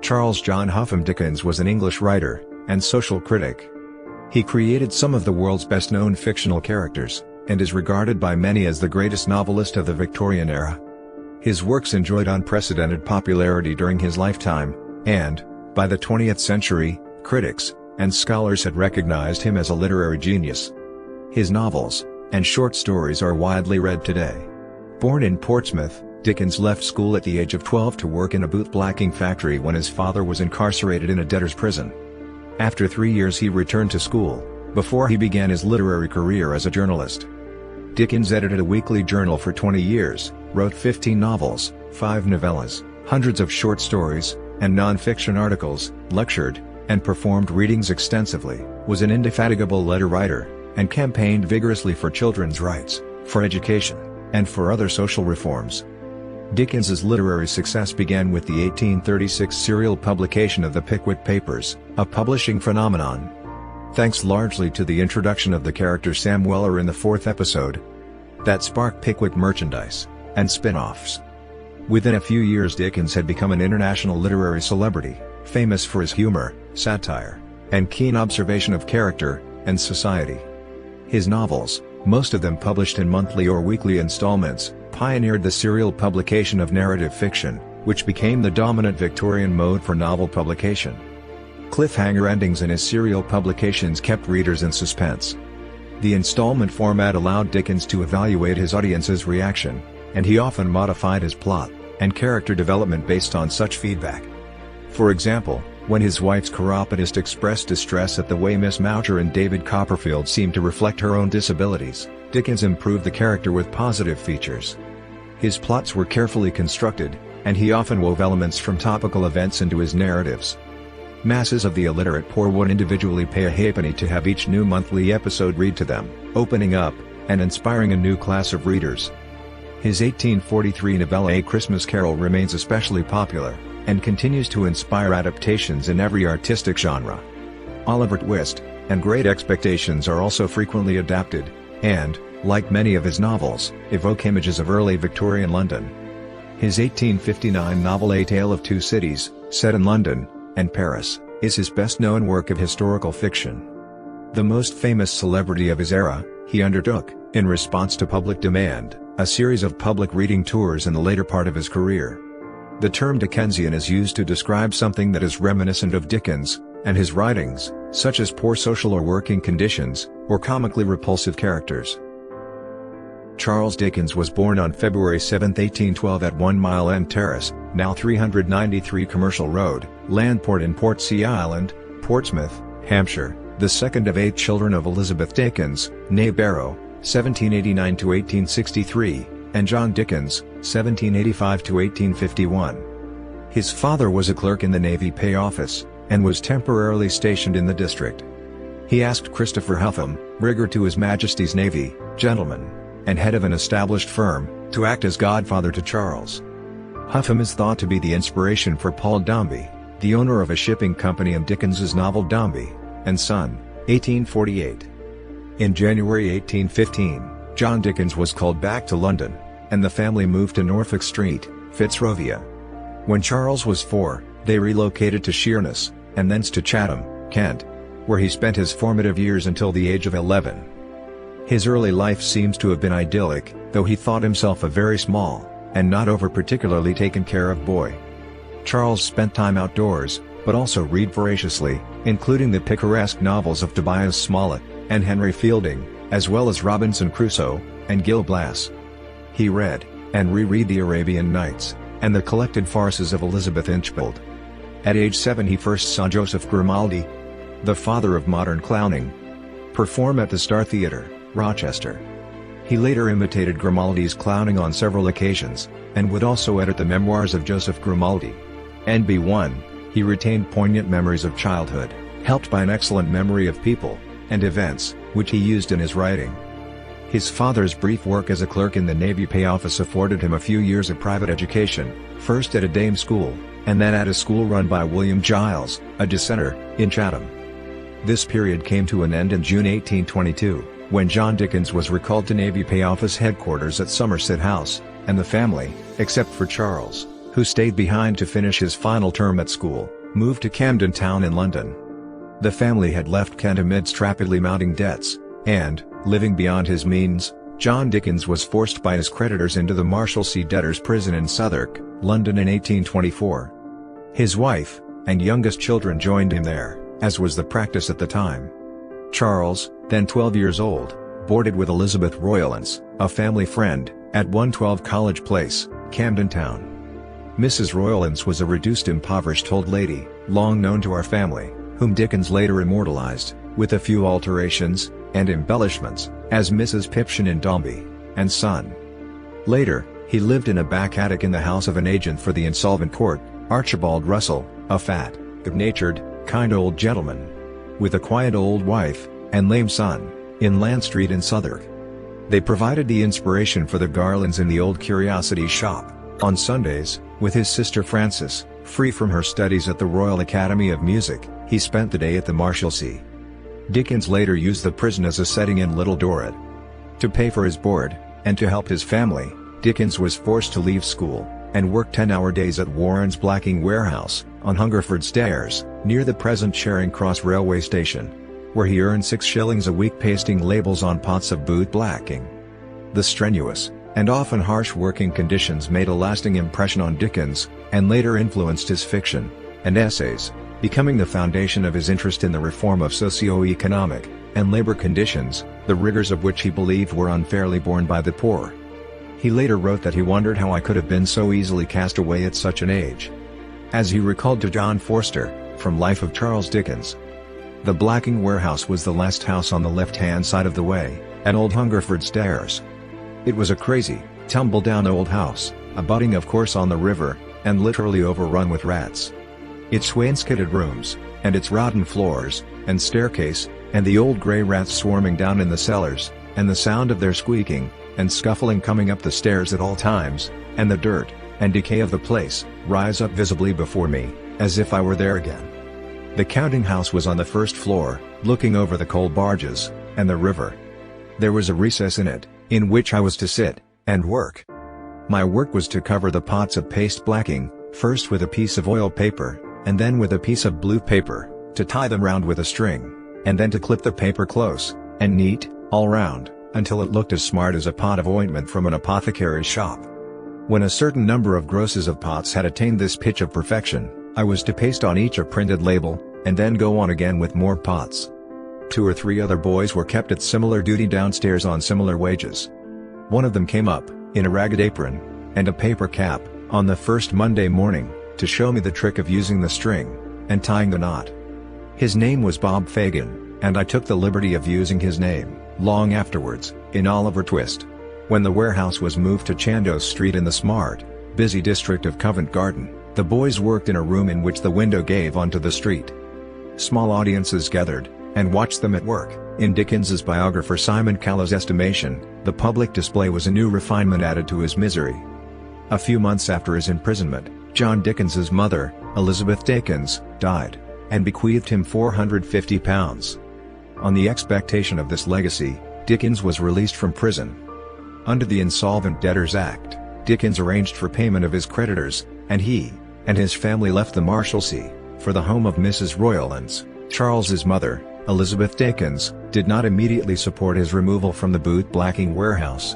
Charles John Huffam Dickens was an English writer and social critic. He created some of the world's best-known fictional characters, and is regarded by many as the greatest novelist of the Victorian era. His works enjoyed unprecedented popularity during his lifetime, and, by the 20th century, critics and scholars had recognized him as a literary genius. His novels and short stories are widely read today. Born in Portsmouth, Dickens left school at the age of 12 to work in a bootblacking factory when his father was incarcerated in a debtor's prison. After 3 years he returned to school, before he began his literary career as a journalist. Dickens edited a weekly journal for 20 years, wrote 15 novels, 5 novellas, hundreds of short stories, and non-fiction articles, lectured, and performed readings extensively, was an indefatigable letter writer, and campaigned vigorously for children's rights, for education, and for other social reforms. Dickens's literary success began with the 1836 serial publication of the Pickwick Papers, a publishing phenomenon. Thanks largely to the introduction of the character Sam Weller in the 4th episode, that sparked Pickwick merchandise and spin-offs. Within a few years Dickens had become an international literary celebrity, famous for his humor, satire, and keen observation of character and society. His novels, most of them published in monthly or weekly installments, pioneered the serial publication of narrative fiction, which became the dominant Victorian mode for novel publication. Cliffhanger endings in his serial publications kept readers in suspense. The installment format allowed Dickens to evaluate his audience's reaction, and he often modified his plot and character development based on such feedback. For example, when his wife's chiropodist expressed distress at the way Miss Moucher and David Copperfield seemed to reflect her own disabilities, Dickens improved the character with positive features. His plots were carefully constructed, and he often wove elements from topical events into his narratives. Masses of the illiterate poor would individually pay a halfpenny to have each new monthly episode read to them, opening up and inspiring a new class of readers. His 1843 novella A Christmas Carol remains especially popular, and continues to inspire adaptations in every artistic genre. Oliver Twist and Great Expectations are also frequently adapted, and, like many of his novels, evoke images of early Victorian London. His 1859 novel A Tale of Two Cities, set in London and Paris, is his best-known work of historical fiction. The most famous celebrity of his era, he undertook, in response to public demand, a series of public reading tours in the later part of his career. The term Dickensian is used to describe something that is reminiscent of Dickens and his writings, such as poor social or working conditions, or comically repulsive characters. Charles Dickens was born on February 7, 1812 at 1 Mile End Terrace, now 393 Commercial Road, Landport in Portsea Island, Portsmouth, Hampshire, the second of 8 children of Elizabeth Dickens, née Barrow, 1789–1863, and John Dickens, 1785–1851. His father was a clerk in the Navy Pay Office, and was temporarily stationed in the district. He asked Christopher Huffam, rigger to His Majesty's Navy, gentleman, and head of an established firm, to act as godfather to Charles. Huffam is thought to be the inspiration for Paul Dombey, the owner of a shipping company in Dickens's novel Dombey and Son, 1848. In January 1815, John Dickens was called back to London, and the family moved to Norfolk Street, Fitzrovia. When Charles was 4, they relocated to Sheerness, and thence to Chatham, Kent, where he spent his formative years until the age of 11. His early life seems to have been idyllic, though he thought himself a very small, and not over particularly taken care of boy. Charles spent time outdoors, but also read voraciously, including the picaresque novels of Tobias Smollett and Henry Fielding, as well as Robinson Crusoe and Gil Blas. He read and reread the Arabian Nights and the collected farces of Elizabeth Inchbald. At age 7 he first saw Joseph Grimaldi, the father of modern clowning, perform at the Star Theatre, Rochester. He later imitated Grimaldi's clowning on several occasions, and would also edit the memoirs of Joseph Grimaldi. NB1, he retained poignant memories of childhood, helped by an excellent memory of people and events, which he used in his writing. His father's brief work as a clerk in the Navy Pay Office afforded him a few years of private education, first at a dame school, and then at a school run by William Giles, a dissenter, in Chatham. This period came to an end in June 1822, when John Dickens was recalled to Navy Pay Office headquarters at Somerset House, and the family, except for Charles, who stayed behind to finish his final term at school, moved to Camden Town in London. The family had left Kent amidst rapidly mounting debts, and, living beyond his means, John Dickens was forced by his creditors into the Marshalsea debtors' prison in Southwark, London in 1824. His wife and youngest children joined him there, as was the practice at the time. Charles, then 12 years old, boarded with Elizabeth Roylance, a family friend, at 112 College Place, Camden Town. Mrs. Roylance was a reduced, impoverished old lady, long known to our family, whom Dickens later immortalized, with a few alterations and embellishments, as Mrs. Pipchin in Dombey and Son. Later, he lived in a back attic in the house of an agent for the insolvent court, Archibald Russell, a fat, good-natured, kind old gentleman, with a quiet old wife and lame son, in Land Street in Southwark. They provided the inspiration for the garlands in the old curiosity shop. On Sundays, with his sister Frances, free from her studies at the Royal Academy of Music, he spent the day at the Marshalsea. Dickens later used the prison as a setting in Little Dorrit. To pay for his board, and to help his family, Dickens was forced to leave school, and work 10-hour days at Warren's blacking warehouse, on Hungerford Stairs, near the present Charing Cross railway station, where he earned 6 shillings a week pasting labels on pots of boot blacking. The strenuous, and often harsh working conditions made a lasting impression on Dickens, and later influenced his fiction and essays, becoming the foundation of his interest in the reform of socio-economic and labor conditions, the rigors of which he believed were unfairly borne by the poor. He later wrote that he wondered how I could have been so easily cast away at such an age. As he recalled to John Forster, from Life of Charles Dickens, the blacking warehouse was the last house on the left-hand side of the way, at Old Hungerford Stairs. It was a crazy, tumble-down old house, abutting of course on the river, and literally overrun with rats. Its wainscoted rooms, and its rotten floors, and staircase, and the old grey rats swarming down in the cellars, and the sound of their squeaking and scuffling coming up the stairs at all times, and the dirt and decay of the place, rise up visibly before me, as if I were there again. The counting house was on the first floor, looking over the coal barges, and the river. There was a recess in it, in which I was to sit, and work. My work was to cover the pots of paste blacking, first with a piece of oil paper, and then with a piece of blue paper, to tie them round with a string, and then to clip the paper close, and neat, all round, until it looked as smart as a pot of ointment from an apothecary's shop. When a certain number of grosses of pots had attained this pitch of perfection, I was to paste on each a printed label, and then go on again with more pots. 2 or 3 other boys were kept at similar duty downstairs on similar wages. One of them came up, in a ragged apron, and a paper cap, on the first Monday morning, to show me the trick of using the string, and tying the knot. His name was Bob Fagin, and I took the liberty of using his name, long afterwards, in Oliver Twist. When the warehouse was moved to Chandos Street in the smart, busy district of Covent Garden, the boys worked in a room in which the window gave onto the street. Small audiences gathered, and watched them at work. In Dickens's biographer Simon Callow's estimation, the public display was a new refinement added to his misery. A few months after his imprisonment, John Dickens's mother, Elizabeth Dickens, died, and bequeathed him £450. On the expectation of this legacy, Dickens was released from prison. Under the Insolvent Debtors Act, Dickens arranged for payment of his creditors, and he and his family left the Marshalsea, for the home of Mrs. Roylance. Charles's mother, Elizabeth Dickens, did not immediately support his removal from the boot-blacking warehouse.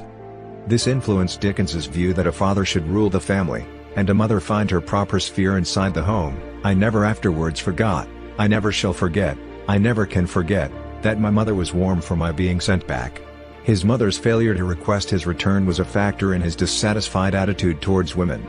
This influenced Dickens's view that a father should rule the family, and a mother find her proper sphere inside the home. I never afterwards forgot, I never shall forget, I never can forget, that my mother was warm for my being sent back. His mother's failure to request his return was a factor in his dissatisfied attitude towards women.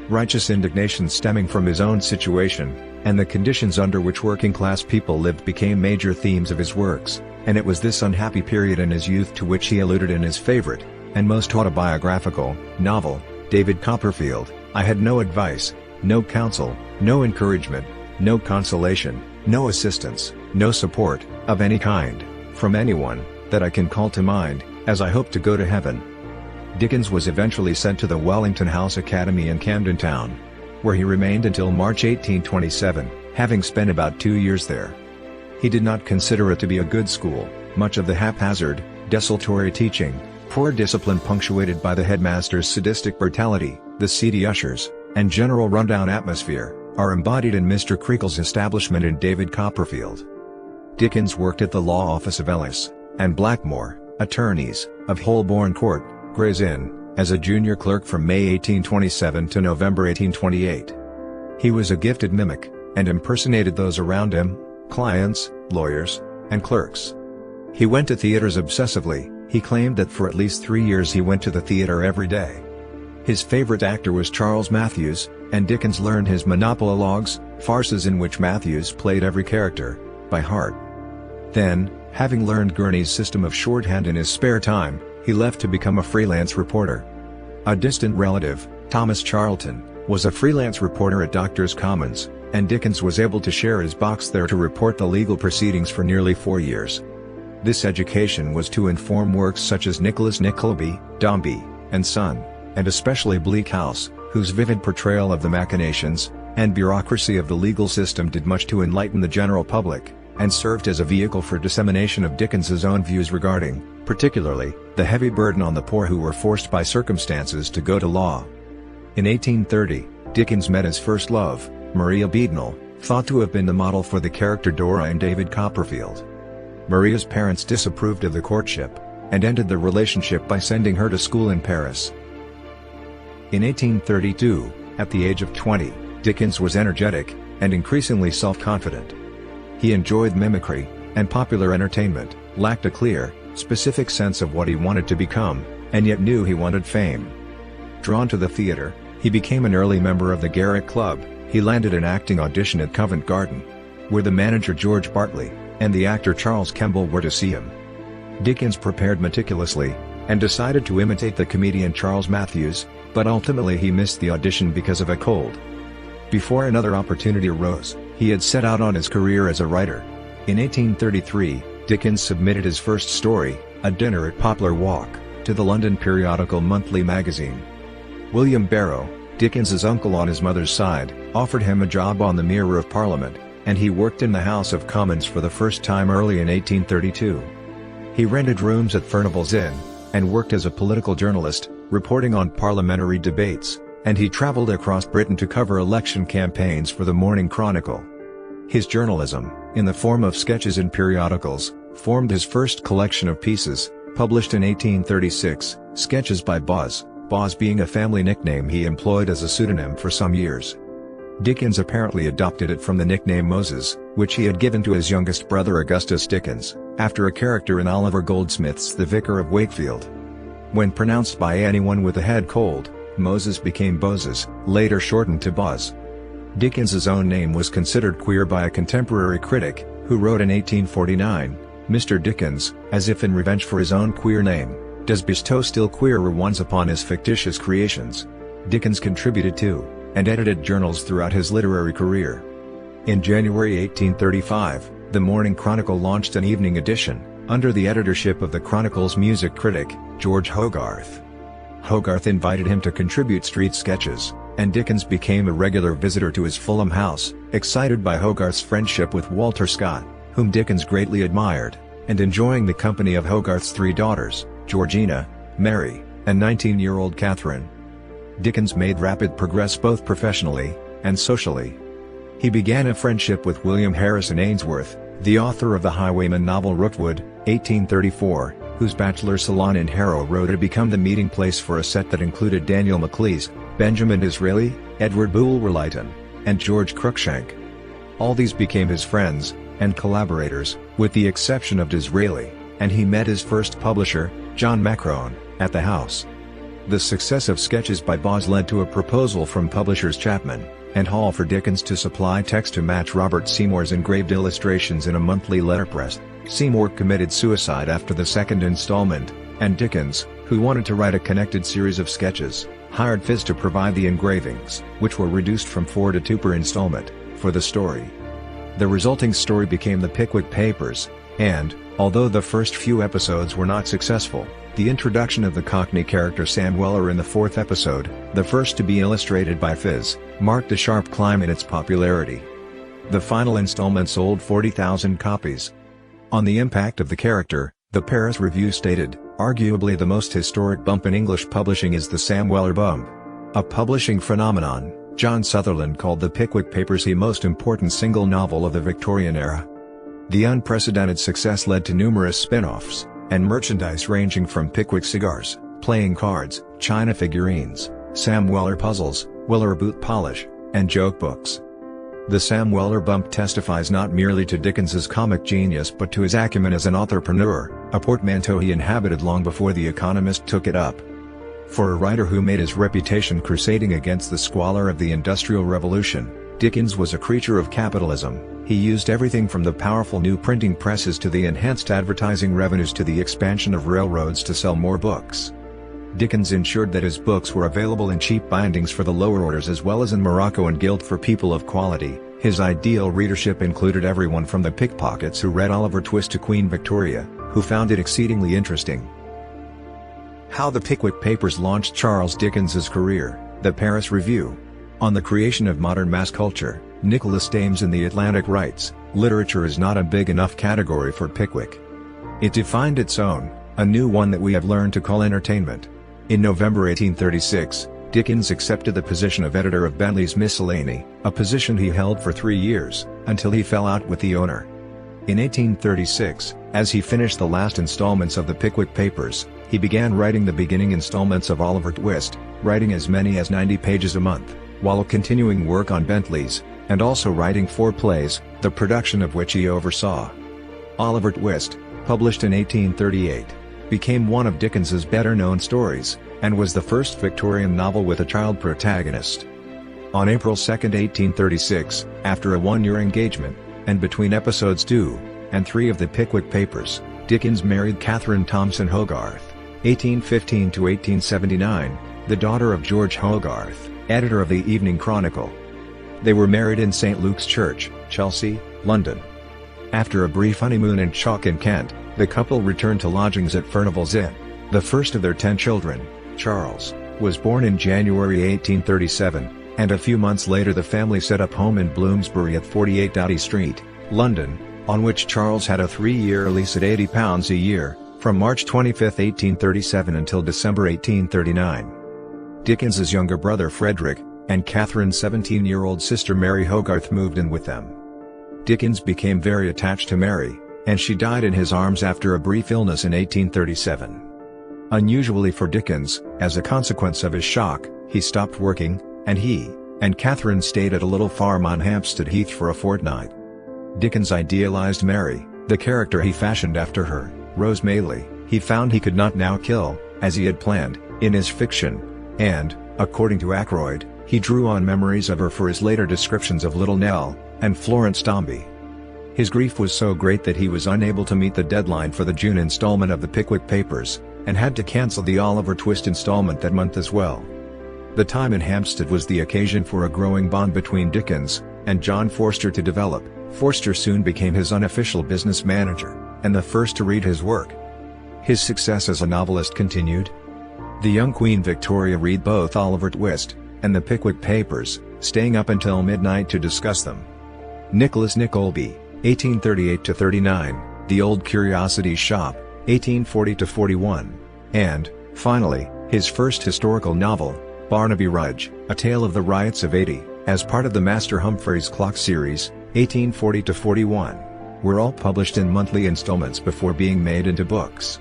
Righteous indignation stemming from his own situation, and the conditions under which working-class people lived became major themes of his works, and it was this unhappy period in his youth to which he alluded in his favorite, and most autobiographical, novel, David Copperfield. I had no advice, no counsel, no encouragement, no consolation, no assistance, no support, of any kind, from anyone, that I can call to mind, as I hope to go to heaven. Dickens was eventually sent to the Wellington House Academy in Camden Town, where he remained until March 1827, having spent about 2 years there. He did not consider it to be a good school, much of the haphazard, desultory teaching, poor discipline punctuated by the headmaster's sadistic brutality, the seedy ushers, and general rundown atmosphere, are embodied in Mr. Creakle's establishment in David Copperfield. Dickens worked at the law office of Ellis and Blackmore, attorneys, of Holborn Court, Gray's Inn, as a junior clerk from May 1827 to November 1828. He was a gifted mimic, and impersonated those around him, clients, lawyers, and clerks. He went to theaters obsessively. He claimed that for at least 3 years he went to the theater every day. His favorite actor was Charles Matthews, and Dickens learned his monologues, farces in which Matthews played every character, by heart. Then, having learned Gurney's system of shorthand in his spare time, he left to become a freelance reporter. A distant relative, Thomas Charlton, was a freelance reporter at Doctors' Commons, and Dickens was able to share his box there to report the legal proceedings for nearly 4 years. This education was to inform works such as Nicholas Nickleby, Dombey, and Son, and especially Bleak House, whose vivid portrayal of the machinations and bureaucracy of the legal system did much to enlighten the general public, and served as a vehicle for dissemination of Dickens's own views regarding, particularly, the heavy burden on the poor who were forced by circumstances to go to law. In 1830, Dickens met his first love, Maria Beadnell, thought to have been the model for the character Dora in David Copperfield. Maria's parents disapproved of the courtship, and ended the relationship by sending her to school in Paris. In 1832, at the age of 20, Dickens was energetic, and increasingly self-confident. He enjoyed mimicry, and popular entertainment, lacked a clear, specific sense of what he wanted to become, and yet knew he wanted fame. Drawn to the theatre, he became an early member of the Garrick Club. He landed an acting audition at Covent Garden, where the manager George Bartley and the actor Charles Kemble were to see him. Dickens prepared meticulously, and decided to imitate the comedian Charles Matthews, but ultimately he missed the audition because of a cold. Before another opportunity arose, he had set out on his career as a writer. In 1833, Dickens submitted his first story, A Dinner at Poplar Walk, to the London periodical Monthly Magazine. William Barrow, Dickens's uncle on his mother's side, offered him a job on the Mirror of Parliament, and he worked in the House of Commons for the first time early in 1832. He rented rooms at Furnival's Inn, and worked as a political journalist, reporting on parliamentary debates, and he travelled across Britain to cover election campaigns for the Morning Chronicle. His journalism, in the form of sketches in periodicals, formed his first collection of pieces, published in 1836, Sketches by Boz, Boz being a family nickname he employed as a pseudonym for some years. Dickens apparently adopted it from the nickname Moses, which he had given to his youngest brother Augustus Dickens, after a character in Oliver Goldsmith's The Vicar of Wakefield. When pronounced by anyone with a head cold, Moses became Bozes, later shortened to Boz. Dickens's own name was considered queer by a contemporary critic, who wrote in 1849, Mr. Dickens, as if in revenge for his own queer name, does bestow still queerer ones upon his fictitious creations. Dickens contributed to, and edited journals throughout his literary career. In January 1835, the Morning Chronicle launched an evening edition, under the editorship of the Chronicle's music critic, George Hogarth. Hogarth invited him to contribute street sketches, and Dickens became a regular visitor to his Fulham house, excited by Hogarth's friendship with Walter Scott, whom Dickens greatly admired, and enjoying the company of Hogarth's 3 daughters, Georgina, Mary, and 19-year-old Catherine. Dickens made rapid progress both professionally and socially. He began a friendship with William Harrison Ainsworth, the author of the highwayman novel Rookwood, 1834, whose bachelor salon in Harrow Road had become the meeting place for a set that included Daniel Maclise, Benjamin Disraeli, Edward Bulwer-Lytton, and George Cruikshank. All these became his friends and collaborators, with the exception of Disraeli, and he met his first publisher, John Macrone, at the house. The success of Sketches by Boz led to a proposal from publishers Chapman and Hall for Dickens to supply text to match Robert Seymour's engraved illustrations in a monthly letterpress. Seymour committed suicide after the second installment, and Dickens, who wanted to write a connected series of sketches, hired Phiz to provide the engravings, which were reduced from 4 to 2 per installment, for the story. The resulting story became the Pickwick Papers, and, although the first few episodes were not successful, the introduction of the Cockney character Sam Weller in the 4th episode, the first to be illustrated by Phiz, marked a sharp climb in its popularity. The final installment sold 40,000 copies. On the impact of the character, the Paris Review stated, "Arguably the most historic bump in English publishing is the Sam Weller bump. A publishing phenomenon, John Sutherland called the Pickwick Papers the most important single novel of the Victorian era. The unprecedented success led to numerous spin-offs, and merchandise ranging from Pickwick cigars, playing cards, china figurines, Sam Weller puzzles, Weller boot polish, and joke books. The Sam Weller bump testifies not merely to Dickens's comic genius but to his acumen as an authorpreneur, a portmanteau he inhabited long before The Economist took it up. For a writer who made his reputation crusading against the squalor of the Industrial Revolution, Dickens was a creature of capitalism. He used everything from the powerful new printing presses to the enhanced advertising revenues to the expansion of railroads to sell more books. Dickens ensured that his books were available in cheap bindings for the lower orders as well as in morocco and gilt for people of quality. His ideal readership included everyone from the pickpockets who read Oliver Twist to Queen Victoria, who found it exceedingly interesting. How the Pickwick Papers launched Charles Dickens's career. The Paris Review. On the creation of modern mass culture, Nicholas Dames in The Atlantic writes, "Literature is not a big enough category for Pickwick. It defined its own, a new one that we have learned to call entertainment." In November 1836, Dickens accepted the position of editor of Bentley's Miscellany, a position he held for 3 years, until he fell out with the owner. In 1836, as he finished the last installments of the Pickwick Papers, he began writing the beginning installments of Oliver Twist, writing as many as 90 pages a month, while continuing work on Bentley's, and also writing 4 plays, the production of which he oversaw. Oliver Twist, published in 1838, became one of Dickens's better-known stories, and was the first Victorian novel with a child protagonist. On April 2, 1836, after a 1-year engagement, and between episodes 2 and 3 of the Pickwick Papers, Dickens married Catherine Thompson Hogarth, 1815 to 1879, the daughter of George Hogarth, editor of the Evening Chronicle. They were married in St. Luke's Church, Chelsea, London. After a brief honeymoon in Chalk in Kent, the couple returned to lodgings at Furnival's Inn. The first of their 10 children, Charles, was born in January 1837, and a few months later the family set up home in Bloomsbury at 48 Doughty Street, London, on which Charles had a 3-year lease at £80 a year, from March 25, 1837 until December 1839. Dickens's younger brother Frederick, and Catherine's 17-year-old sister Mary Hogarth moved in with them. Dickens became very attached to Mary, and she died in his arms after a brief illness in 1837. Unusually for Dickens, as a consequence of his shock, he stopped working, and he and Catherine stayed at a little farm on Hampstead Heath for a fortnight. Dickens idealized Mary, the character he fashioned after her, Rose Maylie, he found he could not now kill, as he had planned, in his fiction, and, according to Ackroyd, he drew on memories of her for his later descriptions of Little Nell, and Florence Dombey. His grief was so great that he was unable to meet the deadline for the June installment of the Pickwick Papers, and had to cancel the Oliver Twist installment that month as well. The time in Hampstead was the occasion for a growing bond between Dickens and John Forster to develop. Forster soon became his unofficial business manager, and the first to read his work. His success as a novelist continued. The young Queen Victoria read both Oliver Twist and the Pickwick Papers, staying up until midnight to discuss them. Nicholas Nickleby, 1838-39, The Old Curiosities Shop, 1840-41, and, finally, his first historical novel, Barnaby Rudge, A Tale of the Riots of '80, as part of the Master Humphreys Clock series, 1840-41, were all published in monthly installments before being made into books.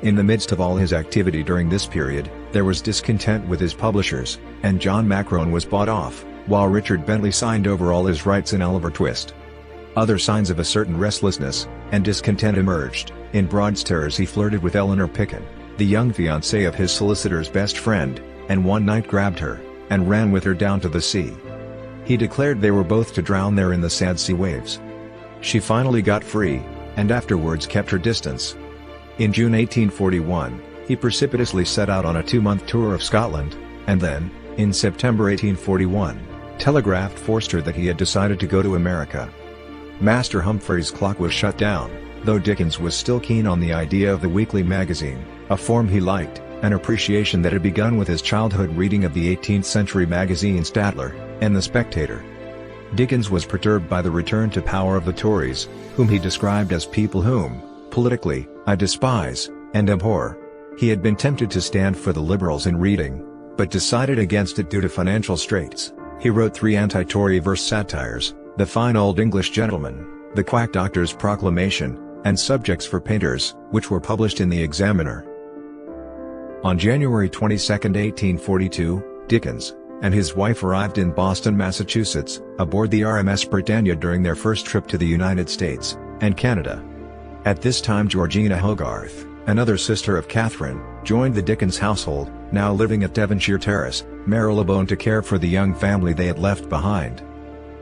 In the midst of all his activity during this period, there was discontent with his publishers, and John Macrone was bought off, while Richard Bentley signed over all his rights in Oliver Twist. Other signs of a certain restlessness and discontent emerged. In Broadstairs he flirted with Eleanor Picken, the young fiancée of his solicitor's best friend, and one night grabbed her, and ran with her down to the sea. He declared they were both to drown there in the sad sea waves. She finally got free, and afterwards kept her distance. In June 1841, he precipitously set out on a 2-month tour of Scotland, and then, in September 1841, telegraphed Forster that he had decided to go to America. Master Humphreys' Clock was shut down, though Dickens was still keen on the idea of the weekly magazine, a form he liked, an appreciation that had begun with his childhood reading of the 18th-century magazine Statler and The Spectator. Dickens was perturbed by the return to power of the Tories, whom he described as people whom, politically, I despise and abhor. He had been tempted to stand for the Liberals in reading, but decided against it due to financial straits. He wrote 3 anti-Tory verse satires, The Fine Old English Gentleman, The Quack Doctor's Proclamation, and Subjects for Painters, which were published in the Examiner. On January 22, 1842, Dickens and his wife arrived in Boston, Massachusetts, aboard the RMS Britannia during their first trip to the United States and Canada. At this time Georgina Hogarth, another sister of Catherine, joined the Dickens household, now living at Devonshire Terrace, Marylebone, to care for the young family they had left behind.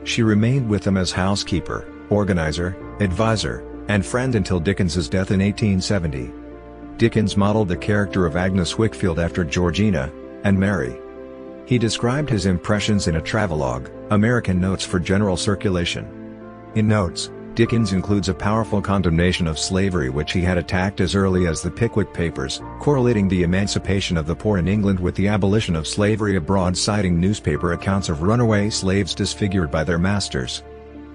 She remained with them as housekeeper, organizer, advisor, and friend until Dickens's death in 1870. Dickens modeled the character of Agnes Wickfield after Georgina and Mary. He described his impressions in a travelogue, American Notes for General Circulation. In Notes, Dickens includes a powerful condemnation of slavery which he had attacked as early as the Pickwick Papers, correlating the emancipation of the poor in England with the abolition of slavery abroad, citing newspaper accounts of runaway slaves disfigured by their masters.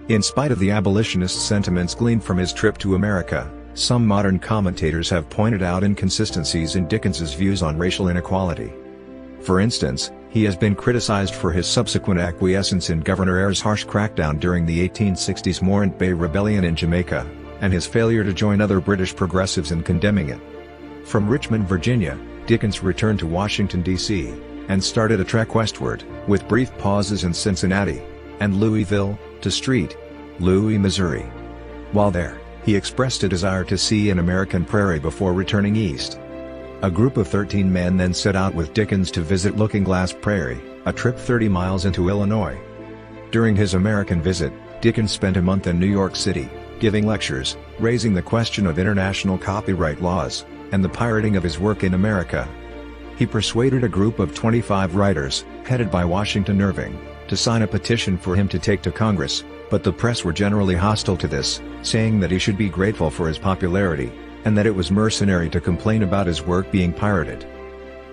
In spite of the abolitionist sentiments gleaned from his trip to America, some modern commentators have pointed out inconsistencies in Dickens's views on racial inequality. For instance, he has been criticized for his subsequent acquiescence in Governor Eyre's harsh crackdown during the 1860s Morant Bay Rebellion in Jamaica, and his failure to join other British progressives in condemning it. From Richmond, Virginia, Dickens returned to Washington, D.C., and started a trek westward, with brief pauses in Cincinnati and Louisville, to St. Louis, Missouri. While there, he expressed a desire to see an American prairie before returning east. A group of 13 men then set out with Dickens to visit Looking-Glass Prairie, a trip 30 miles into Illinois. During his American visit, Dickens spent a month in New York City, giving lectures, raising the question of international copyright laws, and the pirating of his work in America. He persuaded a group of 25 writers, headed by Washington Irving, to sign a petition for him to take to Congress, but the press were generally hostile to this, saying that he should be grateful for his popularity, and that it was mercenary to complain about his work being pirated.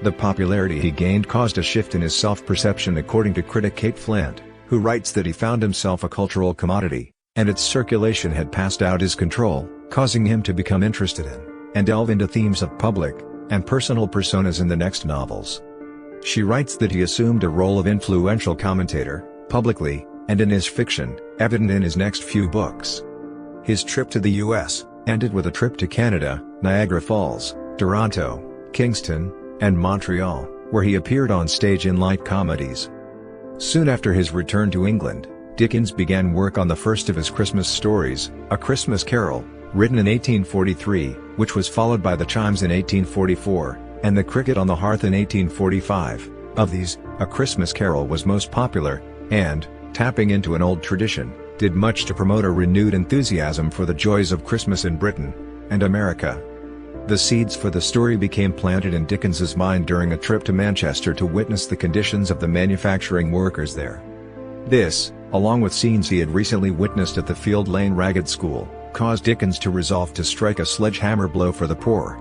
The popularity he gained caused a shift in his self-perception, according to critic Kate Flint, who writes that he found himself a cultural commodity, and its circulation had passed out his control, causing him to become interested in, and delve into themes of public and personal personas in the next novels. She writes that he assumed a role of influential commentator, publicly, and in his fiction, evident in his next few books. His trip to the U.S. ended with a trip to Canada, Niagara Falls, Toronto, Kingston, and Montreal, where he appeared on stage in light comedies. Soon after his return to England, Dickens began work on the first of his Christmas stories, A Christmas Carol, written in 1843, which was followed by The Chimes in 1844, and The Cricket on the Hearth in 1845. Of these, A Christmas Carol was most popular, and, tapping into an old tradition, did much to promote a renewed enthusiasm for the joys of Christmas in Britain and America. The seeds for the story became planted in Dickens's mind during a trip to Manchester to witness the conditions of the manufacturing workers there. This, along with scenes he had recently witnessed at the Field Lane Ragged School, caused Dickens to resolve to strike a sledgehammer blow for the poor.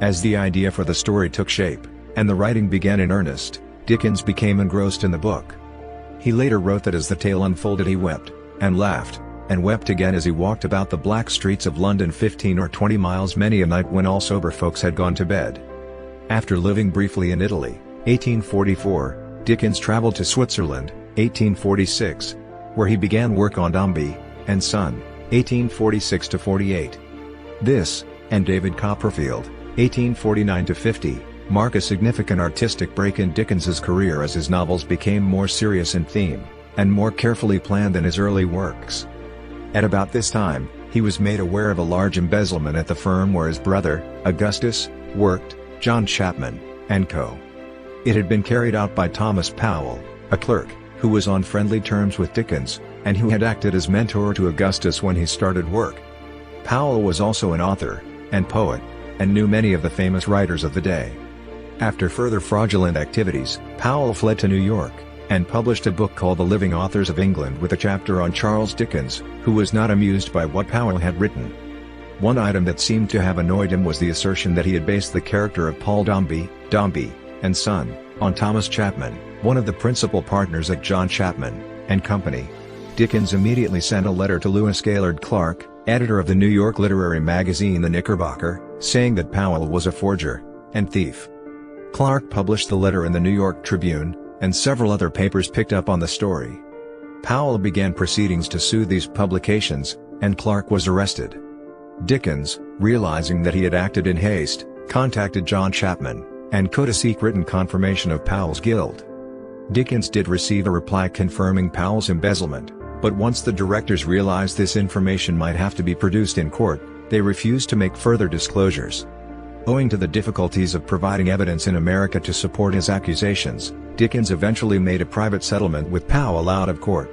As the idea for the story took shape, and the writing began in earnest, Dickens became engrossed in the book. He later wrote that as the tale unfolded he wept, and laughed, and wept again as he walked about the black streets of London 15 or 20 miles many a night when all sober folks had gone to bed. After living briefly in Italy, 1844, Dickens traveled to Switzerland, 1846, where he began work on Dombey and Son, 1846-48. This, and David Copperfield, 1849-50, mark a significant artistic break in Dickens's career as his novels became more serious in theme, and more carefully planned than his early works. At about this time, he was made aware of a large embezzlement at the firm where his brother, Augustus, worked, John Chapman & Co. It had been carried out by Thomas Powell, a clerk, who was on friendly terms with Dickens, and who had acted as mentor to Augustus when he started work. Powell was also an author and poet, and knew many of the famous writers of the day. After further fraudulent activities, Powell fled to New York, and published a book called The Living Authors of England with a chapter on Charles Dickens, who was not amused by what Powell had written. One item that seemed to have annoyed him was the assertion that he had based the character of Paul Dombey and Son, on Thomas Chapman, one of the principal partners at John Chapman & Company. Dickens immediately sent a letter to Lewis Gaylord Clark, editor of the New York literary magazine The Knickerbocker, saying that Powell was a forger and thief. Clark published the letter in the New York Tribune, and several other papers picked up on the story. Powell began proceedings to sue these publications, and Clark was arrested. Dickens, realizing that he had acted in haste, contacted John Chapman, and could seek written confirmation of Powell's guilt. Dickens did receive a reply confirming Powell's embezzlement, but once the directors realized this information might have to be produced in court, they refused to make further disclosures. Owing to the difficulties of providing evidence in America to support his accusations, Dickens eventually made a private settlement with Powell out of court.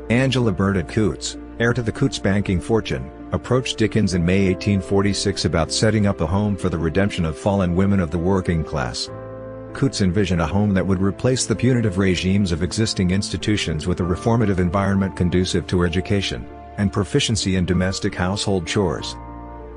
Angela Burdett Coutts, heir to the Coutts banking fortune, approached Dickens in May 1846 about setting up a home for the redemption of fallen women of the working class. Coutts envisioned a home that would replace the punitive regimes of existing institutions with a reformative environment conducive to education and proficiency in domestic household chores.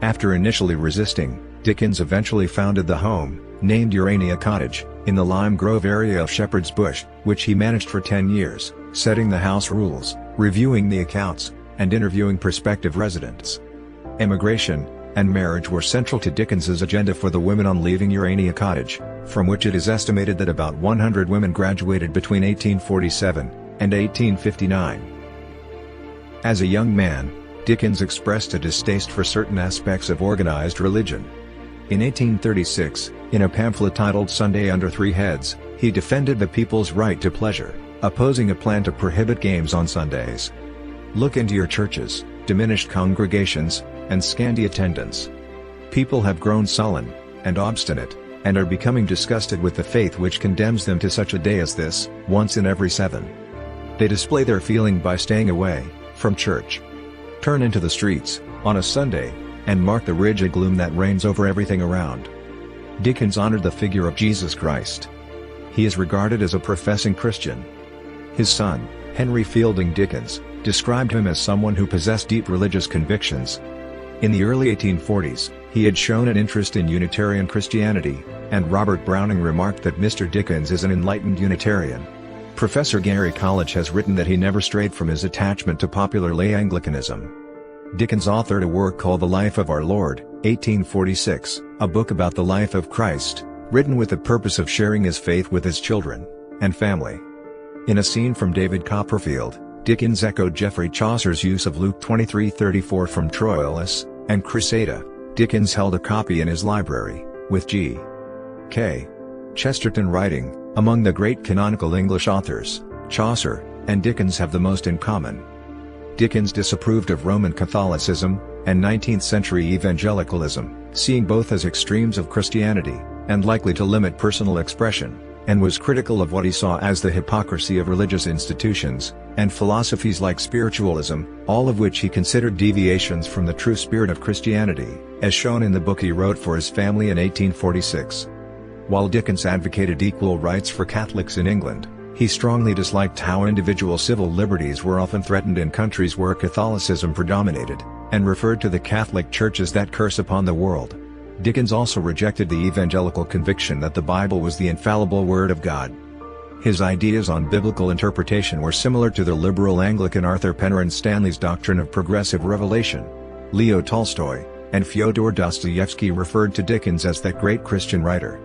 After initially resisting, Dickens eventually founded the home, named Urania Cottage, in the Lime Grove area of Shepherd's Bush, which he managed for 10 years, setting the house rules, reviewing the accounts, and interviewing prospective residents. Immigration and marriage were central to Dickens's agenda for the women on leaving Urania Cottage, from which it is estimated that about 100 women graduated between 1847 and 1859. As a young man, Dickens expressed a distaste for certain aspects of organized religion. In 1836, in a pamphlet titled Sunday Under Three Heads, he defended the people's right to pleasure, opposing a plan to prohibit games on Sundays. Look into your churches, diminished congregations, and scanty attendance. People have grown sullen and obstinate, and are becoming disgusted with the faith which condemns them to such a day as this, once in every 7. They display their feeling by staying away from church. Turn into the streets on a Sunday, and mark the rigid gloom that reigns over everything around. Dickens honored the figure of Jesus Christ. He is regarded as a professing Christian. His son, Henry Fielding Dickens, described him as someone who possessed deep religious convictions. In the early 1840s, he had shown an interest in Unitarian Christianity, and Robert Browning remarked that Mr. Dickens is an enlightened Unitarian. Professor Gary College has written that he never strayed from his attachment to popular lay Anglicanism. Dickens authored a work called The Life of Our Lord, 1846, a book about the life of Christ, written with the purpose of sharing his faith with his children and family. In a scene from David Copperfield, Dickens echoed Geoffrey Chaucer's use of Luke 23:34 from Troilus and Cressida. Dickens held a copy in his library, with G.K. Chesterton writing, "Among the great canonical English authors, Chaucer and Dickens have the most in common." Dickens disapproved of Roman Catholicism and 19th-century evangelicalism, seeing both as extremes of Christianity, and likely to limit personal expression, and was critical of what he saw as the hypocrisy of religious institutions, and philosophies like spiritualism, all of which he considered deviations from the true spirit of Christianity, as shown in the book he wrote for his family in 1846. While Dickens advocated equal rights for Catholics in England, he strongly disliked how individual civil liberties were often threatened in countries where Catholicism predominated, and referred to the Catholic Church as that curse upon the world. Dickens also rejected the evangelical conviction that the Bible was the infallible Word of God. His ideas on biblical interpretation were similar to the liberal Anglican Arthur Penrhyn Stanley's doctrine of progressive revelation. Leo Tolstoy and Fyodor Dostoevsky referred to Dickens as that great Christian writer.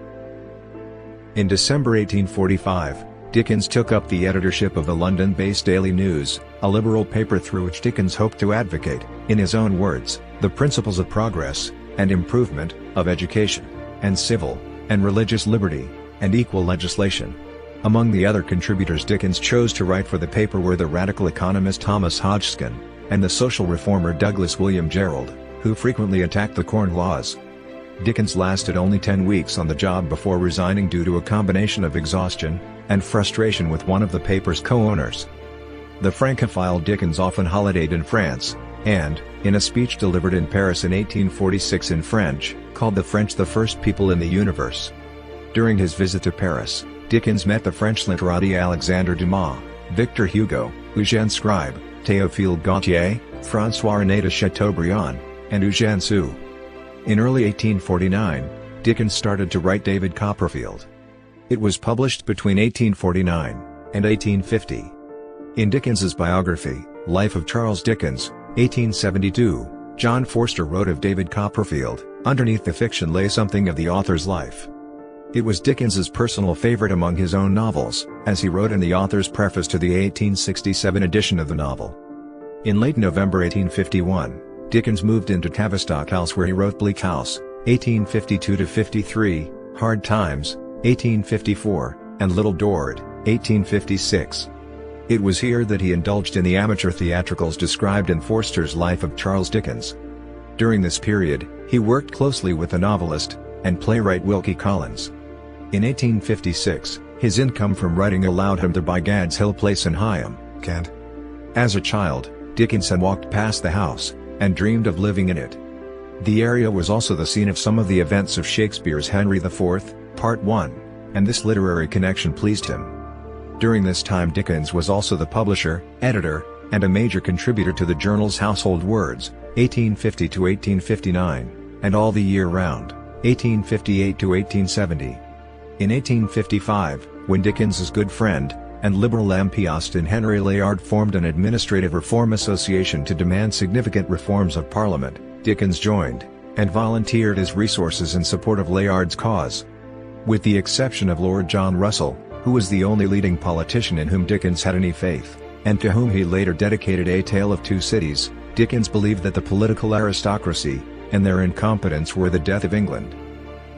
In December 1845, Dickens took up the editorship of the London-based Daily News, a liberal paper through which Dickens hoped to advocate, in his own words, the principles of progress and improvement, of education, and civil and religious liberty, and equal legislation. Among the other contributors Dickens chose to write for the paper were the radical economist Thomas Hodgson, and the social reformer Douglas William Gerald, who frequently attacked the Corn Laws. Dickens lasted only 10 weeks on the job before resigning due to a combination of exhaustion and frustration with one of the paper's co-owners. The Francophile Dickens often holidayed in France, and, in a speech delivered in Paris in 1846 in French, called the French the first people in the universe. During his visit to Paris, Dickens met the French literati Alexandre Dumas, Victor Hugo, Eugène Scribe, Théophile Gautier, François-René de Chateaubriand, and Eugène Sue. In early 1849, Dickens started to write David Copperfield. It was published between 1849 and 1850. In Dickens's biography, Life of Charles Dickens, 1872, John Forster wrote of David Copperfield, "Underneath the fiction lay something of the author's life." It was Dickens's personal favorite among his own novels, as he wrote in the author's preface to the 1867 edition of the novel. In late November 1851, Dickens moved into Tavistock House, where he wrote Bleak House, 1852-53, Hard Times, 1854, and Little Dorrit, 1856. It was here that he indulged in the amateur theatricals described in Forster's Life of Charles Dickens. During this period, he worked closely with the novelist and playwright Wilkie Collins. In 1856, his income from writing allowed him to buy Gad's Hill Place in Higham, Kent. As a child, Dickens had walked past the house and dreamed of living in it. The area was also the scene of some of the events of Shakespeare's Henry IV, Part 1, and this literary connection pleased him. During this time Dickens was also the publisher, editor, and a major contributor to the journals Household Words, 1850-1859, and All the Year Round, 1858-1870. In 1855, when Dickens's good friend and liberal MP Austin Henry Layard formed an administrative reform association to demand significant reforms of Parliament, Dickens joined, and volunteered his resources in support of Layard's cause. With the exception of Lord John Russell, who was the only leading politician in whom Dickens had any faith, and to whom he later dedicated A Tale of Two Cities, Dickens believed that the political aristocracy and their incompetence were the death of England.